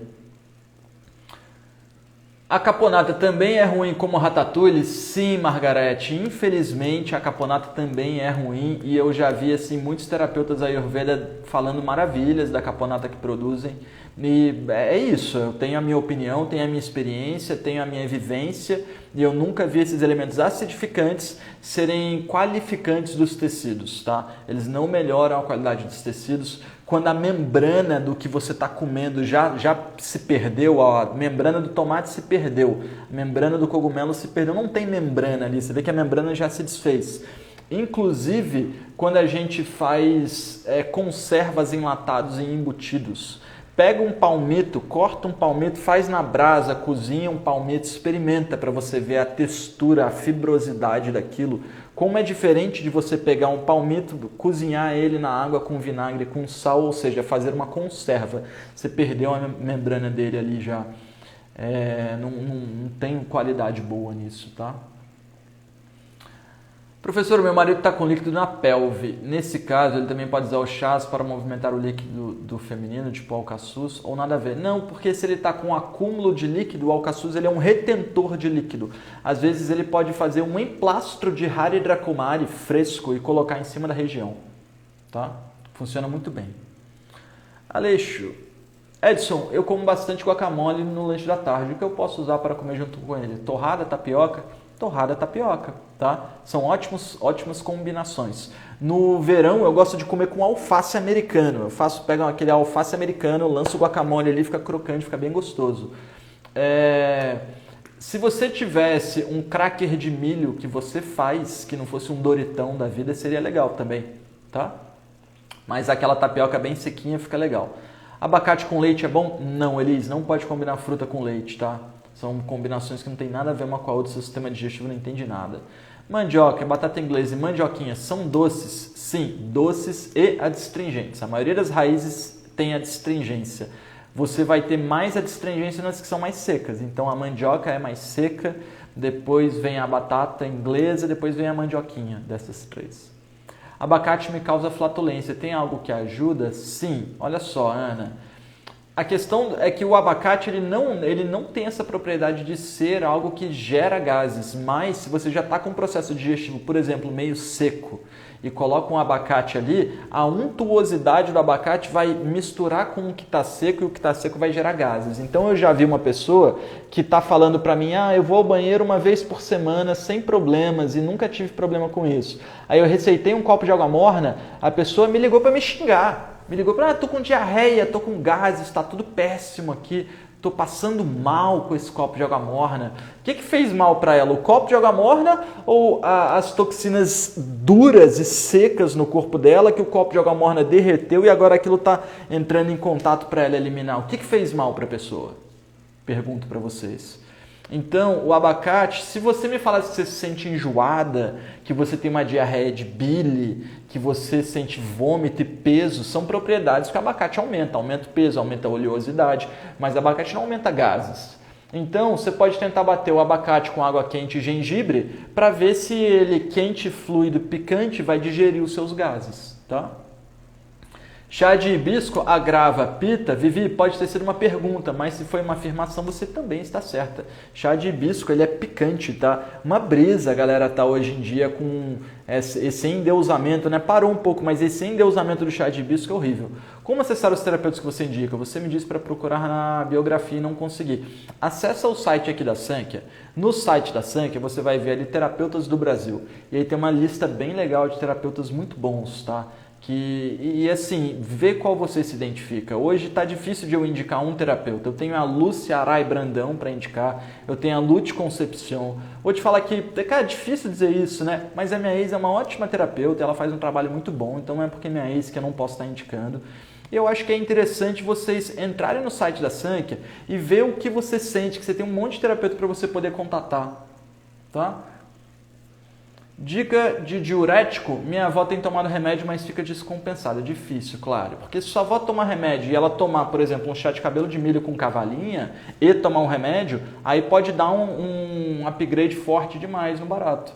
A caponata também é ruim como ratatouille? Sim, Margarete. Infelizmente, a caponata também é ruim e eu já vi assim, muitos terapeutas Ayurveda falando maravilhas da caponata que produzem. E é isso, eu tenho a minha opinião, tenho a minha experiência, tenho a minha vivência e eu nunca vi esses elementos acidificantes serem qualificantes dos tecidos, tá? Eles não melhoram a qualidade dos tecidos. Quando a membrana do que você está comendo já se perdeu, a membrana do tomate se perdeu, a membrana do cogumelo se perdeu, não tem membrana ali, você vê que a membrana já se desfez. Inclusive, quando a gente faz conservas enlatados e embutidos, pega um palmito, corta um palmito, faz na brasa, cozinha um palmito, experimenta para você ver a textura, a fibrosidade daquilo. Como é diferente de você pegar um palmito, cozinhar ele na água com vinagre, com sal, ou seja, fazer uma conserva. Você perdeu a membrana dele ali já. Não tem qualidade boa nisso, tá? Professor, meu marido está com líquido na pelve. Nesse caso, ele também pode usar o chás para movimentar o líquido do feminino, tipo alcaçuz, ou nada a ver? Não, porque se ele está com um acúmulo de líquido, o alcaçuz ele é um retentor de líquido. Às vezes ele pode fazer um emplastro de Haridrakumari Kumari fresco e colocar em cima da região. Tá? Funciona muito bem. Aleixo. Edson, eu como bastante guacamole no lanche da tarde. O que eu posso usar para comer junto com ele? Torrada, tapioca? Torrada, tapioca, tá? São ótimas combinações. No verão eu gosto de comer com alface americano. Pego aquele alface americano, lanço o guacamole ali, fica crocante, fica bem gostoso. Se você tivesse um cracker de milho que você faz, que não fosse um Doritão da vida, seria legal também, tá? Mas aquela tapioca bem sequinha fica legal. Abacate com leite é bom? Não, Elis, não pode combinar fruta com leite, tá? São combinações que não tem nada a ver uma com a outra, seu sistema digestivo não entende nada. Mandioca, batata inglesa e mandioquinha são doces? Sim, doces e adstringentes. A maioria das raízes tem adstringência. Você vai ter mais adstringência nas que são mais secas. Então a mandioca é mais seca, depois vem a batata inglesa, depois vem a mandioquinha, dessas três. Abacate me causa flatulência. Tem algo que ajuda? Sim. Olha só, Ana. A questão é que o abacate ele não tem essa propriedade de ser algo que gera gases, mas se você já está com um processo digestivo, por exemplo, meio seco, e coloca um abacate ali, a untuosidade do abacate vai misturar com o que está seco e o que está seco vai gerar gases. Então eu já vi uma pessoa que está falando para mim, eu vou ao banheiro uma vez por semana sem problemas e nunca tive problema com isso. Aí eu receitei um copo de água morna, a pessoa me ligou para me xingar. Me ligou para, tô com diarreia, tô com gases, está tudo péssimo aqui, tô passando mal com esse copo de água morna. O que fez mal para ela? O copo de água morna ou as toxinas duras e secas no corpo dela que o copo de água morna derreteu e agora aquilo está entrando em contato para ela eliminar? O que fez mal para a pessoa? Pergunto para vocês. Então, o abacate, se você me falasse que você se sente enjoada, que você tem uma diarreia de bile, que você sente vômito e peso, são propriedades que o abacate aumenta. Aumenta o peso, aumenta a oleosidade, mas o abacate não aumenta gases. Então, você pode tentar bater o abacate com água quente e gengibre para ver se ele, quente, fluido, picante, vai digerir os seus gases, tá? Chá de hibisco agrava a pita? Vivi, pode ter sido uma pergunta, mas se foi uma afirmação, você também está certa. Chá de hibisco, ele é picante, tá? Uma brisa, a galera tá hoje em dia com esse endeusamento, né? Parou um pouco, mas esse endeusamento do chá de hibisco é horrível. Como acessar os terapeutas que você indica? Você me disse para procurar na biografia e não consegui. Acessa o site aqui da Sankhya. No site da Sankhya, você vai ver ali terapeutas do Brasil. E aí tem uma lista bem legal de terapeutas muito bons, tá? E assim, vê qual você se identifica. Hoje está difícil de eu indicar um terapeuta. Eu tenho a Lúcia Arai Brandão para indicar, eu tenho a Lute Concepcion. Vou te falar que, cara, é difícil dizer isso, né? Mas a minha ex é uma ótima terapeuta, ela faz um trabalho muito bom, então não é porque minha ex que eu não posso estar indicando. Eu acho que é interessante vocês entrarem no site da Sankhya e ver o que você sente, que você tem um monte de terapeuta para você poder contatar, tá? Dica de diurético, minha avó tem tomado remédio, mas fica descompensada. Difícil, claro. Porque se sua avó tomar remédio e ela tomar, por exemplo, um chá de cabelo de milho com cavalinha e tomar um remédio, aí pode dar um upgrade forte demais no barato.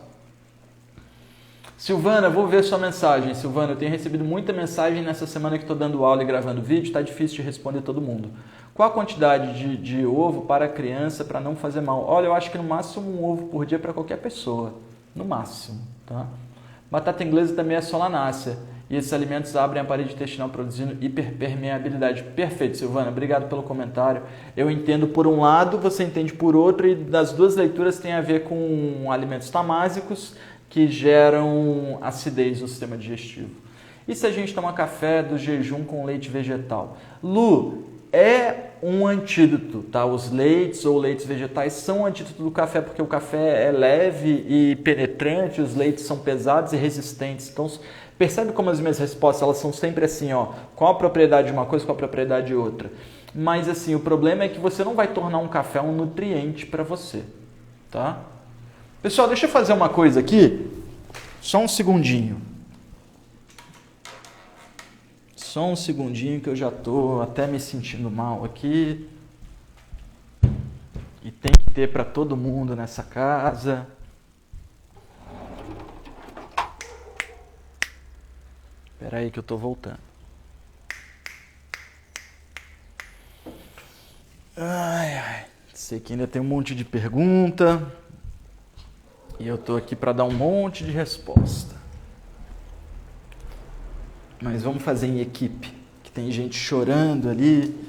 Silvana, vou ver sua mensagem. Silvana, eu tenho recebido muita mensagem nessa semana que estou dando aula e gravando vídeo, está difícil de responder todo mundo. Qual a quantidade de ovo para a criança para não fazer mal? Olha, eu acho que no máximo um ovo por dia para qualquer pessoa. No máximo, tá? Batata inglesa também é solanácea. E esses alimentos abrem a parede intestinal produzindo hiperpermeabilidade. Perfeito, Silvana. Obrigado pelo comentário. Eu entendo por um lado, você entende por outro. E das duas leituras tem a ver com alimentos tamásicos que geram acidez no sistema digestivo. E se a gente tomar café do jejum com leite vegetal? Lu, é um antídoto, tá? Os leites ou leites vegetais são um antídoto do café, porque o café é leve e penetrante, os leites são pesados e resistentes. Então, percebe como as minhas respostas, elas são sempre assim, ó, qual a propriedade de uma coisa, qual a propriedade de outra. Mas assim, o problema é que você não vai tornar um café um nutriente para você, tá? Pessoal, deixa eu fazer uma coisa aqui, só um segundinho. Só um segundinho que eu já estou até me sentindo mal aqui. E tem que ter para todo mundo nessa casa. Espera aí que eu estou voltando. Sei que ainda tem um monte de pergunta. E eu estou aqui para dar um monte de resposta. Mas vamos fazer em equipe, que tem gente chorando ali,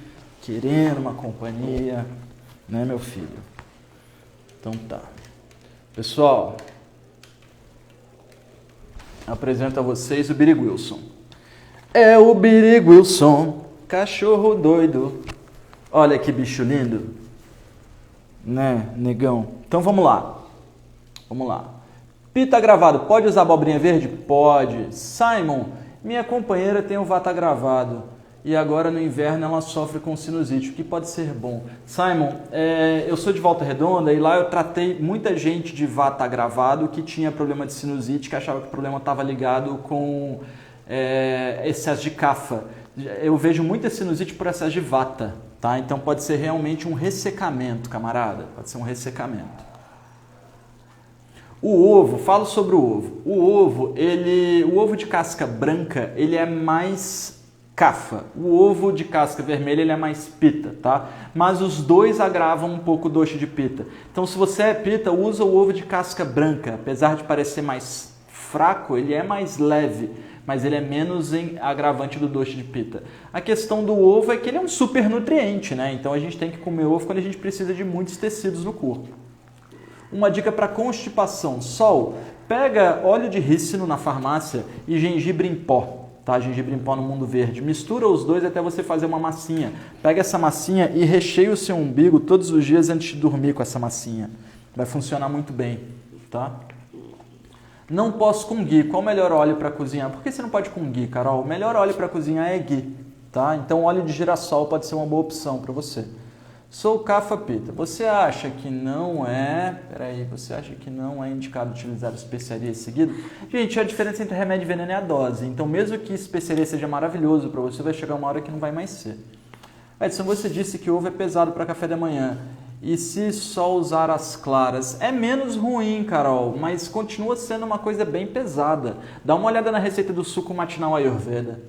querendo uma companhia, né, meu filho? Então tá. Pessoal, apresento a vocês o Big Wilson. É o Big Wilson, cachorro doido. Olha que bicho lindo, né, negão? Então vamos lá. Vamos lá. Pita gravado, pode usar abobrinha verde? Pode. Simon, minha companheira tem o vata gravado e agora no inverno ela sofre com sinusite, o que pode ser bom. Simon, eu sou de Volta Redonda e lá eu tratei muita gente de vata agravado que tinha problema de sinusite, que achava que o problema estava ligado com excesso de kapha. Eu vejo muita sinusite por excesso de vata, tá? Então pode ser realmente um ressecamento, camarada, pode ser um ressecamento. O ovo, falo sobre o ovo. O ovo de casca branca, ele é mais kapha. O ovo de casca vermelha, ele é mais pita, tá? Mas os dois agravam um pouco o dosha de pita. Então, se você é pita, usa o ovo de casca branca. Apesar de parecer mais fraco, ele é mais leve, mas ele é menos agravante do dosha de pita. A questão do ovo é que ele é um super nutriente, né? Então, a gente tem que comer ovo quando a gente precisa de muitos tecidos no corpo. Uma dica para constipação. Sol, pega óleo de rícino na farmácia e gengibre em pó. Tá? Gengibre em pó no mundo verde. Mistura os dois até você fazer uma massinha. Pega essa massinha e recheia o seu umbigo todos os dias antes de dormir com essa massinha. Vai funcionar muito bem. Tá? Não posso com ghee. Qual o melhor óleo para cozinhar? Por que você não pode com ghee, Carol? O melhor óleo para cozinhar é ghee. Tá? Então óleo de girassol pode ser uma boa opção para você. Sou kapha pita. Você acha que não é... Você acha que não é indicado utilizar especiarias seguido? Gente, a diferença entre remédio e veneno é a dose. Então, mesmo que especiaria seja maravilhoso para você, vai chegar uma hora que não vai mais ser. Edson, você disse que ovo é pesado para café da manhã. E se só usar as claras? É menos ruim, Carol, mas continua sendo uma coisa bem pesada. Dá uma olhada na receita do suco matinal Ayurveda.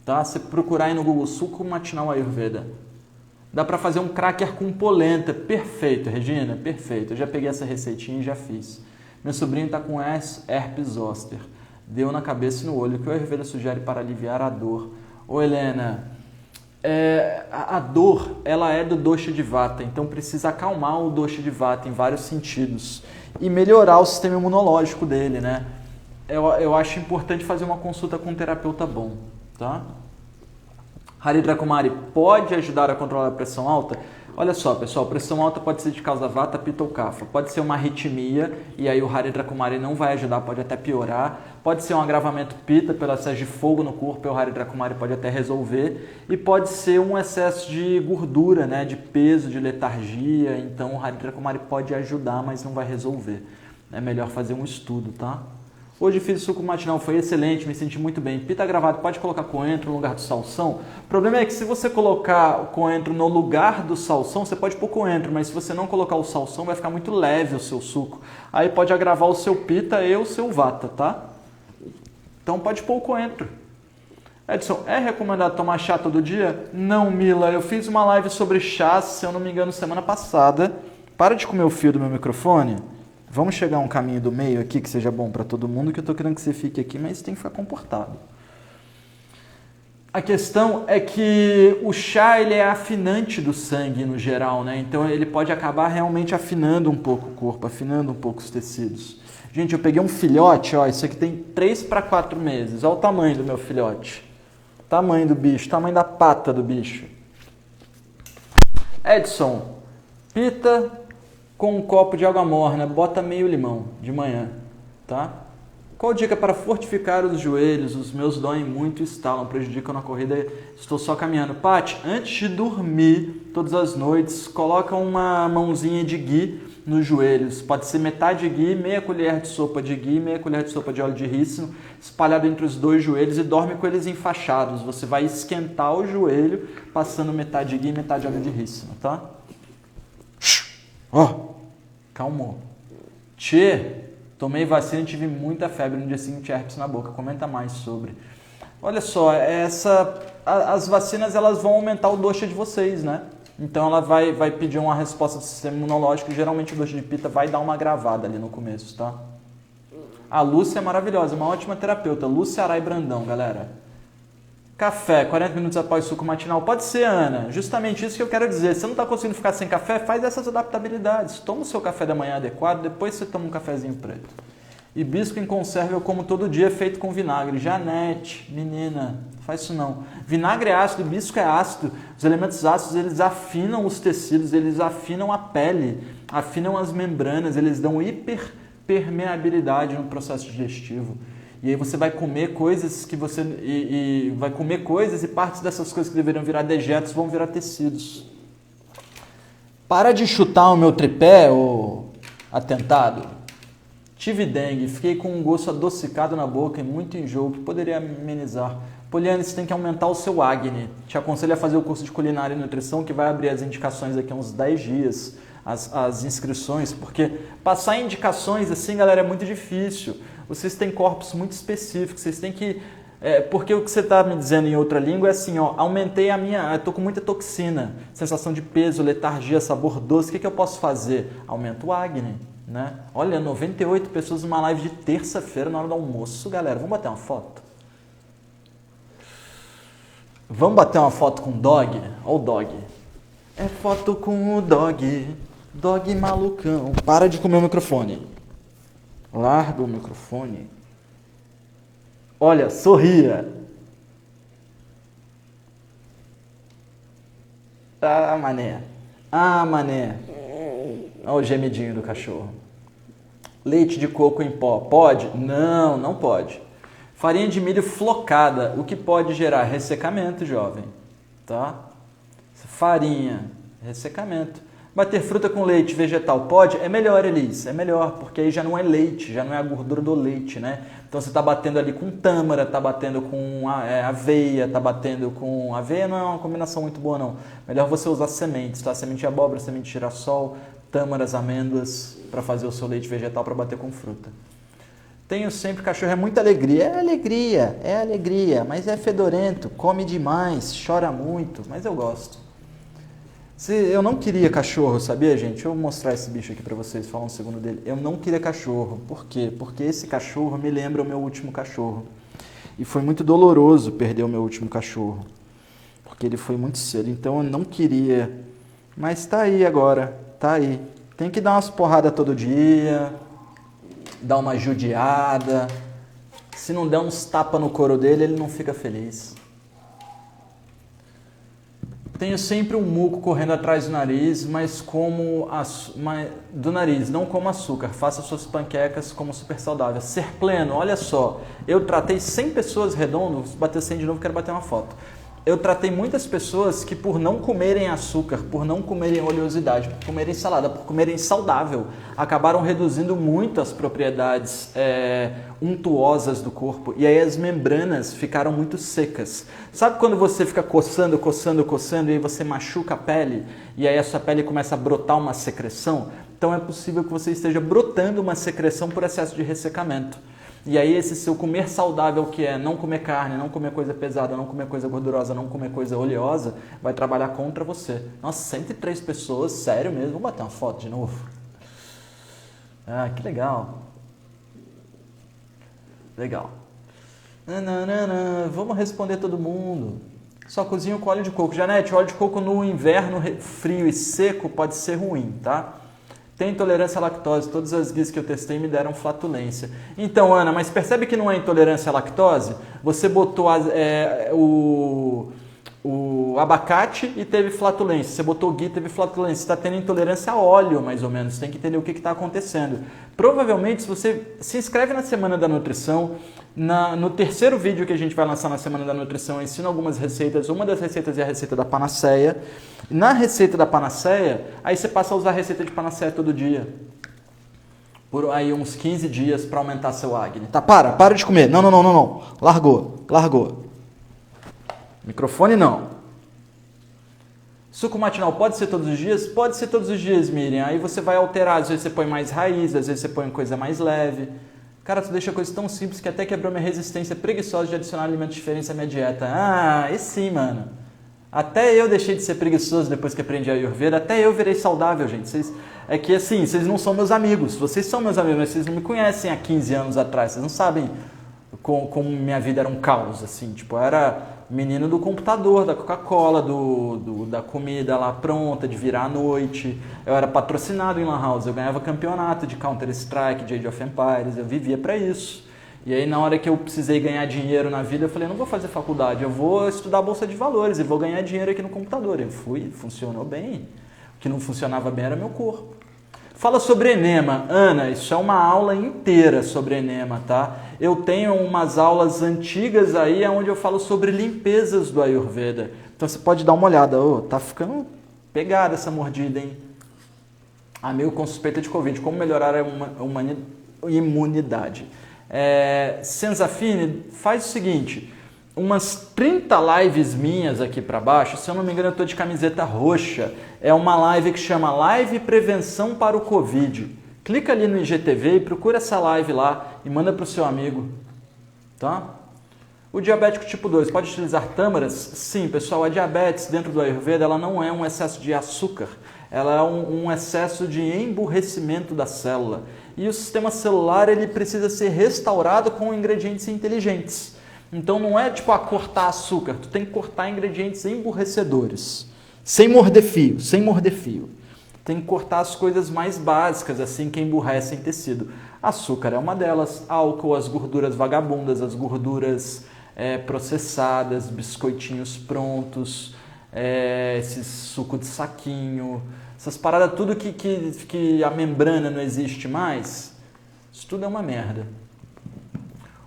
Tá? Você procurar aí no Google suco matinal Ayurveda. Dá para fazer um cracker com polenta. Perfeito, Regina, perfeito. Eu já peguei essa receitinha e já fiz. Meu sobrinho está com herpes zoster. Deu na cabeça e no olho. O que o Ayurveda sugere para aliviar a dor? Ô, Helena, a dor ela é do dosha de vata, então precisa acalmar o dosha de vata em vários sentidos e melhorar o sistema imunológico dele, né? Eu acho importante fazer uma consulta com um terapeuta bom, tá? Haridra Kumari, pode ajudar a controlar a pressão alta? Olha só, pessoal, pressão alta pode ser de causa vata, pitta ou kapha. Pode ser uma arritmia, e aí o Haridra Kumari não vai ajudar, pode até piorar. Pode ser um agravamento pitta pelo excesso de fogo no corpo, e o Haridra Kumari pode até resolver. E pode ser um excesso de gordura, né, de peso, de letargia. Então o Haridra Kumari pode ajudar, mas não vai resolver. É melhor fazer um estudo, tá? Hoje fiz o suco matinal, foi excelente, me senti muito bem. Pita agravado, pode colocar coentro no lugar do salsão? O problema é que se você colocar o coentro no lugar do salsão, você pode pôr coentro, mas se você não colocar o salsão, vai ficar muito leve o seu suco. Aí pode agravar o seu pita e o seu vata, tá? Então pode pôr o coentro. Edson, é recomendado tomar chá todo dia? Não, Mila, eu fiz uma live sobre chá, se eu não me engano, semana passada. Para de comer o fio do meu microfone. Vamos chegar a um caminho do meio aqui que seja bom para todo mundo, que eu estou querendo que você fique aqui, mas tem que ficar comportado. A questão é que o chá ele é afinante do sangue no geral, né? Então ele pode acabar realmente afinando um pouco o corpo, afinando um pouco os tecidos. Gente, eu peguei um filhote, ó, isso aqui tem 3 para 4 meses. Olha o tamanho do meu filhote. Tamanho do bicho, tamanho da pata do bicho. Edson, pita com um copo de água morna, bota meio limão de manhã, tá? Qual dica para fortificar os joelhos? Os meus doem muito e estalam, prejudicam na corrida, estou só caminhando. Paty, antes de dormir, todas as noites, coloca uma mãozinha de ghee nos joelhos. Pode ser metade de ghee, meia colher de sopa de ghee, meia colher de sopa de óleo de rícino, espalhado entre os dois joelhos e dorme com eles enfaixados. Você vai esquentar o joelho, passando metade de ghee e metade de óleo de rícino, tá? Ó, calmou. Tchê, tomei vacina e tive muita febre no dia seguinte, herpes na boca. Comenta mais sobre. Olha só, as vacinas elas vão aumentar o dosha de vocês, né? Então ela vai pedir uma resposta do sistema imunológico. Geralmente o dosha de pita vai dar uma agravada ali no começo, tá? A Lúcia é maravilhosa, uma ótima terapeuta. Lúcia Arai Brandão, galera. Café, 40 minutos após o suco matinal. Pode ser, Ana. Justamente isso que eu quero dizer. Se você não está conseguindo ficar sem café, faz essas adaptabilidades. Toma o seu café da manhã adequado, depois você toma um cafezinho preto. Hibisco em conserva eu como todo dia, feito com vinagre. Janete, menina, faz isso não. Vinagre é ácido, hibisco é ácido. Os elementos ácidos, eles afinam os tecidos, eles afinam a pele, afinam as membranas, eles dão hiperpermeabilidade no processo digestivo. E aí você vai comer coisas que você... E vai comer coisas e partes dessas coisas que deveriam virar dejetos vão virar tecidos. Para de chutar o meu tripé, ô atentado. Tive dengue, fiquei com um gosto adocicado na boca e muito enjoo que poderia amenizar. Poliane, você tem que aumentar o seu acne. Te aconselho a fazer o curso de culinária e nutrição que vai abrir as indicações daqui a uns 10 dias, as inscrições, porque passar indicações assim, galera, é muito difícil. Vocês têm corpos muito específicos, vocês têm que... porque o que você está me dizendo em outra língua é assim, ó, aumentei a minha... Eu estou com muita toxina, sensação de peso, letargia, sabor doce, o que eu posso fazer? Aumento o acne, né? Olha, 98 pessoas numa live de terça-feira na hora do almoço, galera. Vamos bater uma foto? Vamos bater uma foto com o dog? Olha o dog. É foto com o dog. Dog malucão. Para de comer o microfone. Larga o microfone. Olha, sorria. Ah, mané. Ah, mané. Olha o gemidinho do cachorro. Leite de coco em pó. Pode? Não, não pode. Farinha de milho flocada, o que pode gerar ressecamento, jovem, tá? Farinha, ressecamento. Bater fruta com leite vegetal pode? É melhor, Elis, é melhor, porque aí já não é leite, já não é a gordura do leite, né? Então você está batendo ali com tâmara, está batendo com aveia, está batendo com... Aveia não é uma combinação muito boa, não. Melhor você usar sementes, tá? Semente de abóbora, semente de girassol, tâmaras, amêndoas, para fazer o seu leite vegetal para bater com fruta. Tenho sempre cachorro, é muita alegria. É alegria, mas é fedorento, come demais, chora muito, mas eu gosto. Eu não queria cachorro, sabia, gente? Deixa eu mostrar esse bicho aqui pra vocês, falar um segundo dele. Eu não queria cachorro, por quê? Porque esse cachorro me lembra o meu último cachorro. E foi muito doloroso perder o meu último cachorro, porque ele foi muito cedo, então eu não queria. Mas tá aí agora, tá aí. Tem que dar umas porradas todo dia... Dá uma judiada. Se não der uns tapas no couro dele, ele não fica feliz. Tenho sempre um muco correndo atrás do nariz, mas do nariz, não como açúcar. Faça suas panquecas como super saudável. Ser pleno, olha só. Eu tratei 100 pessoas redondas, bater 100 de novo, quero bater uma foto. Eu tratei muitas pessoas que por não comerem açúcar, por não comerem oleosidade, por comerem salada, por comerem saudável, acabaram reduzindo muito as propriedades untuosas do corpo. E aí as membranas ficaram muito secas. Sabe quando você fica coçando e aí você machuca a pele e aí a sua pele começa a brotar uma secreção? Então é possível que você esteja brotando uma secreção por excesso de ressecamento. E aí esse seu comer saudável, que é não comer carne, não comer coisa pesada, não comer coisa gordurosa, não comer coisa oleosa, vai trabalhar contra você. Nossa, 103 pessoas, sério mesmo. Vamos bater uma foto de novo? Ah, que legal. Legal. Vamos responder todo mundo. Só cozinho com óleo de coco. Janete, óleo de coco no inverno frio e seco pode ser ruim, tá? Tem intolerância à lactose, todas as guias que eu testei me deram flatulência. Então, Ana, mas percebe que não é intolerância à lactose? Você botou o abacate e teve flatulência. Você botou o ghee e teve flatulência. Você está tendo intolerância a óleo, mais ou menos. Você tem que entender o que está acontecendo. Provavelmente, se você se inscreve na Semana da Nutrição, no terceiro vídeo que a gente vai lançar na Semana da Nutrição, eu ensino algumas receitas. Uma das receitas é a receita da panaceia. Na receita da panaceia, aí você passa a usar a receita de panaceia todo dia. Por aí uns 15 dias para aumentar seu acne. Tá, para de comer. Não. Largou. Microfone não. Suco matinal pode ser todos os dias? Pode ser todos os dias, Miriam. Aí você vai alterar. Às vezes você põe mais raiz, às vezes você põe coisa mais leve. Cara, tu deixa coisa tão simples que até quebrou minha resistência preguiçosa de adicionar alimentos diferentes à minha dieta. Ah, e sim, mano. Até eu deixei de ser preguiçoso depois que aprendi a Ayurveda. Até eu virei saudável, gente. É que assim, vocês não são meus amigos. Vocês são meus amigos, mas vocês não me conhecem há 15 anos atrás. Vocês não sabem como minha vida era um caos, assim. Tipo, eu era menino do computador, da Coca-Cola, da comida lá pronta, de virar à noite. Eu era patrocinado em Lan House. Eu ganhava campeonato de Counter-Strike, de Age of Empires. Eu vivia pra isso. E aí, na hora que eu precisei ganhar dinheiro na vida, eu falei, não vou fazer faculdade, eu vou estudar Bolsa de Valores e vou ganhar dinheiro aqui no computador. Eu fui, funcionou bem. O que não funcionava bem era meu corpo. Fala sobre enema. Ana, isso é uma aula inteira sobre enema, tá? Eu tenho umas aulas antigas aí onde eu falo sobre limpezas do Ayurveda. Então você pode dar uma olhada. Tá ficando pegada essa mordida, hein? Amigo com suspeita de Covid. Como melhorar a imunidade? Senzafine, faz o seguinte. Umas 30 lives minhas aqui para baixo, se eu não me engano eu estou de camiseta roxa, é uma live que chama Live Prevenção para o Covid. Clica ali no IGTV e procura essa live lá e manda para o seu amigo, tá? O diabético tipo 2, pode utilizar tâmaras? Sim, pessoal, a diabetes dentro do Ayurveda ela não é um excesso de açúcar, ela é um excesso de emburrecimento da célula. E o sistema celular ele precisa ser restaurado com ingredientes inteligentes. Então não é tipo cortar açúcar, tu tem que cortar ingredientes emburrecedores. Sem morder fio, sem morder fio. Tem que cortar as coisas mais básicas, assim, que emburrecem tecido. Açúcar é uma delas, álcool, as gorduras vagabundas, as gorduras processadas, biscoitinhos prontos, esse suco de saquinho, essas paradas, tudo que a membrana não existe mais, isso tudo é uma merda.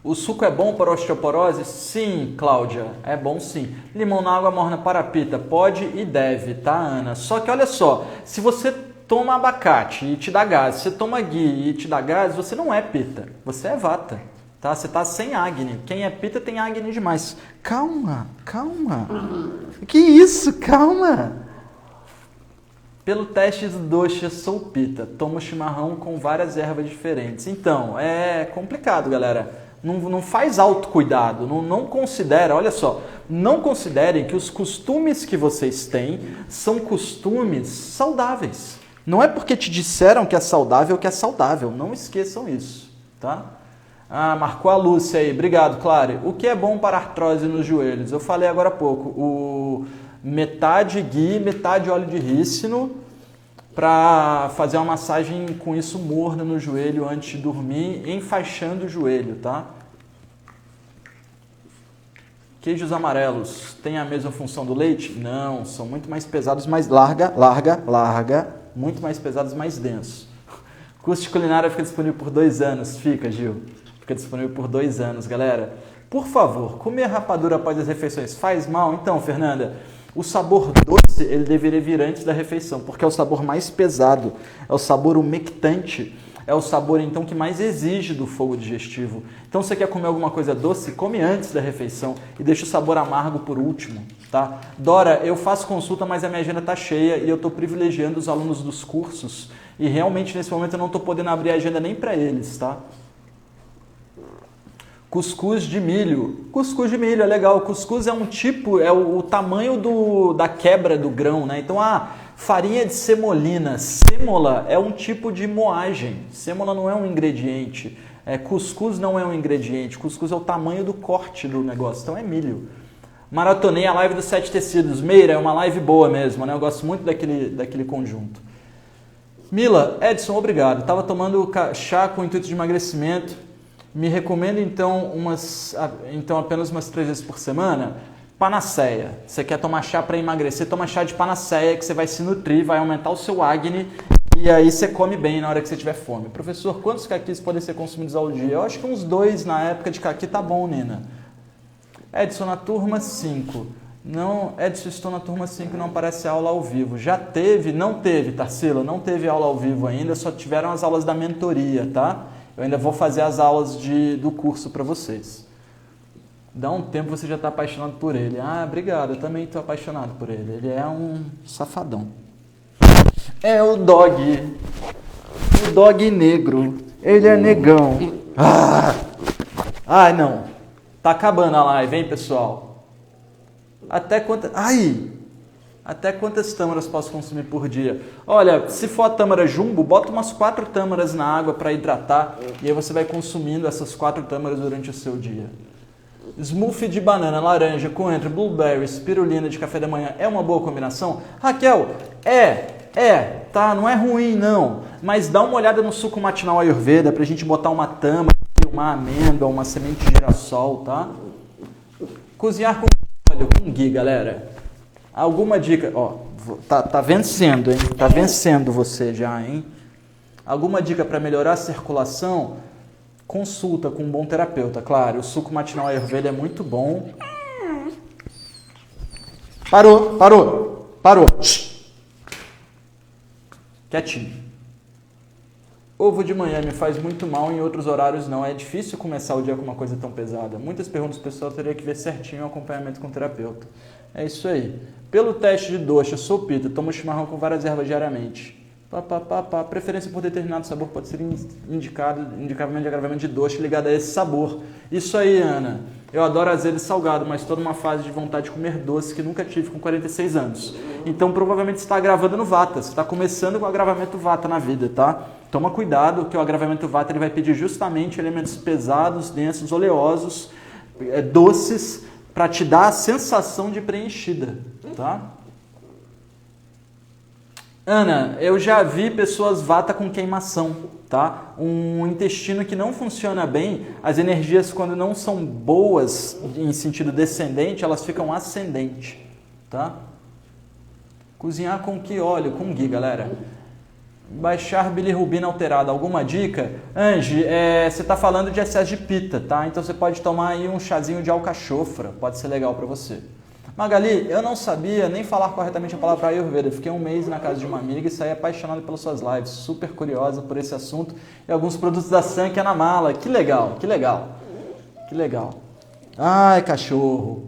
O suco é bom para osteoporose? Sim, Cláudia, é bom sim. Limão na água morna para pita? Pode e deve, tá, Ana? Só que olha só, se você toma abacate e te dá gás, se você toma ghee e te dá gás, você não é pita, você é vata, tá? Você tá sem Agni. Quem é pita tem Agni demais. Calma, calma. Que isso, calma. Pelo teste do dosha, sou pita. Tomo chimarrão com várias ervas diferentes. Então, é complicado, galera. Não faz autocuidado, não considera, olha só, não considerem que os costumes que vocês têm são costumes saudáveis. Não é porque te disseram que é saudável, não esqueçam isso, tá? Marcou a Lúcia aí, obrigado, Clary. O que é bom para artrose nos joelhos? Eu falei agora há pouco, metade ghee, metade óleo de rícino, para fazer uma massagem com isso morna no joelho antes de dormir, enfaixando o joelho, tá? Queijos amarelos têm a mesma função do leite? Não, são muito mais pesados, mais larga, muito mais pesados, mais densos. Curso de culinária fica disponível por 2 anos. Fica, Gil. Fica disponível por 2 anos, galera. Por favor, comer rapadura após as refeições faz mal? Então, Fernanda, o sabor doce ele deveria vir antes da refeição, porque é o sabor mais pesado, é o sabor umectante, é o sabor então que mais exige do fogo digestivo. Então, se você quer comer alguma coisa doce, come antes da refeição e deixa o sabor amargo por último, tá? Dora, eu faço consulta, mas a minha agenda está cheia e eu estou privilegiando os alunos dos cursos e realmente nesse momento eu não estou podendo abrir a agenda nem para eles, tá? Cuscuz de milho. Cuscuz de milho é legal. Cuscuz é um tipo, é o tamanho da quebra do grão, né? Então, farinha de semolina. Sêmola é um tipo de moagem. Sêmola não é um ingrediente. Cuscuz não é um ingrediente. Cuscuz é o tamanho do corte do negócio. Então, é milho. Maratonei a live dos 7 tecidos. Meira, é uma live boa mesmo, né? Eu gosto muito daquele conjunto. Mila, Edson, obrigado. Estava tomando chá com o intuito de emagrecimento. Me recomendo então apenas umas 3 vezes por semana? Panaceia. Você quer tomar chá para emagrecer? Toma chá de panaceia que você vai se nutrir, vai aumentar o seu Agni e aí você come bem na hora que você tiver fome. Professor, quantos caquis podem ser consumidos ao dia? Eu acho que uns 2 na época de caqui tá bom, Nina. Edson, na turma 5. Não, Edson, estou na turma 5 e não aparece aula ao vivo. Já teve? Não teve, Tarsila, não teve aula ao vivo ainda, só tiveram as aulas da mentoria, tá? Eu ainda vou fazer as aulas do curso para vocês. Dá um tempo você já está apaixonado por ele. Obrigado, eu também estou apaixonado por ele. Ele é um safadão. É o dog. O dog negro. Ele é negão. Não. Tá acabando a live, hein, pessoal? Até quantas tâmaras posso consumir por dia? Olha, se for a tâmara jumbo, bota umas 4 tâmaras na água para hidratar e aí você vai consumindo essas 4 tâmaras durante o seu dia. Smoothie de banana, laranja, coentro, blueberry, spirulina de café da manhã é uma boa combinação? Raquel, tá? Não é ruim não, mas dá uma olhada no suco matinal Ayurveda pra gente botar uma tâmara, uma amêndoa, uma semente de girassol, tá? Cozinhar com óleo, com ghee, galera. Alguma dica? Tá vencendo, hein? Tá vencendo você já, hein? Alguma dica para melhorar a circulação? consulta com um bom terapeuta, claro. O suco matinal Ayurveda é muito bom. Parou. Quietinho. Ovo de manhã me faz muito mal, em outros horários não. É difícil começar o dia com uma coisa tão pesada. Muitas perguntas do pessoal, teria que ver certinho o acompanhamento com o terapeuta. É isso aí. Pelo teste de dosha, sou pita, tomo chimarrão com várias ervas diariamente. Preferência por determinado sabor pode ser indicadamente de agravamento de dosha ligado a esse sabor. Isso aí, Ana. Eu adoro azedo e salgado, mas estou numa fase de vontade de comer doce que nunca tive com 46 anos. Então, provavelmente você está agravando no vata. Você está começando com o agravamento vata na vida, tá? Toma cuidado, que o agravamento vata ele vai pedir justamente elementos pesados, densos, oleosos, doces, para te dar a sensação de preenchida, tá? Ana, eu já vi pessoas vata com queimação, tá? Um intestino que não funciona bem, as energias quando não são boas em sentido descendente, elas ficam ascendente, tá? Cozinhar com que óleo? Com ghee, galera. Baixar bilirrubina alterada, alguma dica? Angie, você está falando de excesso de pita, tá? Então você pode tomar aí um chazinho de alcachofra, pode ser legal para você. Magali, eu não sabia nem falar corretamente a palavra Ayurveda. Fiquei um mês na casa de uma amiga e saí apaixonado pelas suas lives. Super curiosa por esse assunto e alguns produtos da Sankhya na mala. Que legal. Ai, cachorro.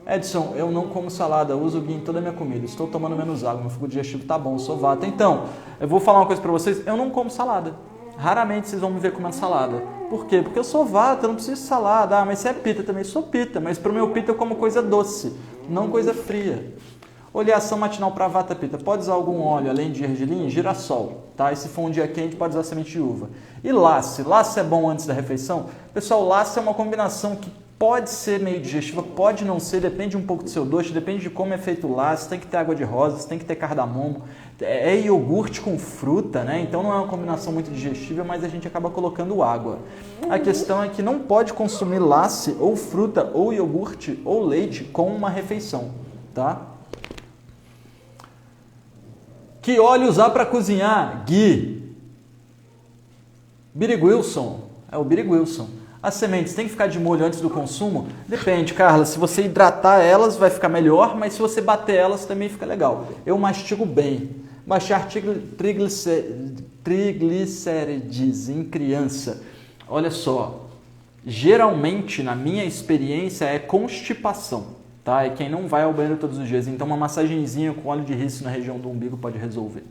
Edson, eu não como salada, uso ghee em toda a minha comida. Estou tomando menos água, meu fogo digestivo tá bom, sou vata. Então, eu vou falar uma coisa para vocês. Eu não como salada. Raramente vocês vão me ver comendo salada. Por quê? Porque eu sou vata, eu não preciso de salada. Ah, mas você é pita também, sou pita. Mas para o meu pita eu como coisa doce, não coisa fria. Oleação matinal para vata pita. Pode usar algum óleo além de gergelim? Girassol. Tá? E se for um dia quente, pode usar semente de uva. E lasse. Lasse é bom antes da refeição? Pessoal, lasse é uma combinação que pode ser meio digestiva, pode não ser, depende um pouco do seu doce, depende de como é feito o lasse, tem que ter água de rosas, tem que ter cardamomo, é iogurte com fruta, né? Então não é uma combinação muito digestiva, mas a gente acaba colocando água. A questão é que não pode consumir lasse, ou fruta, ou iogurte, ou leite com uma refeição, tá? Que óleo usar para cozinhar? Ghee. Biriguilson, é o Biriguilson. As sementes têm que ficar de molho antes do consumo? Depende, Carla. Se você hidratar elas, vai ficar melhor, mas se você bater elas, também fica legal. Eu mastigo bem. Baixar triglicérides em criança. Olha só, geralmente, na minha experiência, é constipação, tá? É quem não vai ao banheiro todos os dias. Então, uma massagenzinha com óleo de rícino na região do umbigo pode resolver.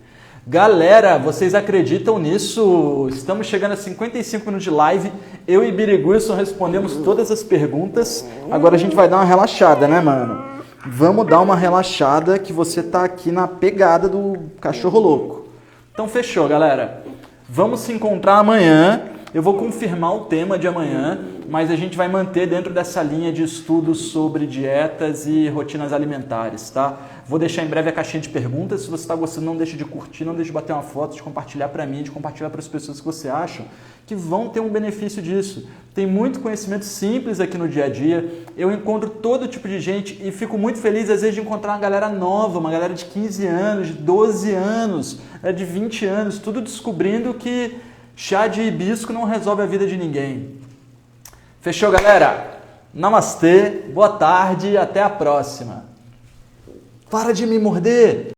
Galera, vocês acreditam nisso? Estamos chegando a 55 minutos de live. Eu e Biriguilson respondemos todas as perguntas. Agora a gente vai dar uma relaxada, né, mano? Vamos dar uma relaxada que você tá aqui na pegada do cachorro louco. Então fechou, galera. Vamos se encontrar amanhã. Eu vou confirmar o tema de amanhã, mas a gente vai manter dentro dessa linha de estudos sobre dietas e rotinas alimentares, tá? Vou deixar em breve a caixinha de perguntas. Se você está gostando, não deixe de curtir, não deixe de bater uma foto, de compartilhar para mim, de compartilhar para as pessoas que você acha que vão ter um benefício disso. Tem muito conhecimento simples aqui no dia a dia. Eu encontro todo tipo de gente e fico muito feliz, às vezes, de encontrar uma galera nova, uma galera de 15 anos, de 12 anos, de 20 anos, tudo descobrindo que chá de hibisco não resolve a vida de ninguém. Fechou, galera? Namastê, boa tarde e até a próxima. Para de me morder!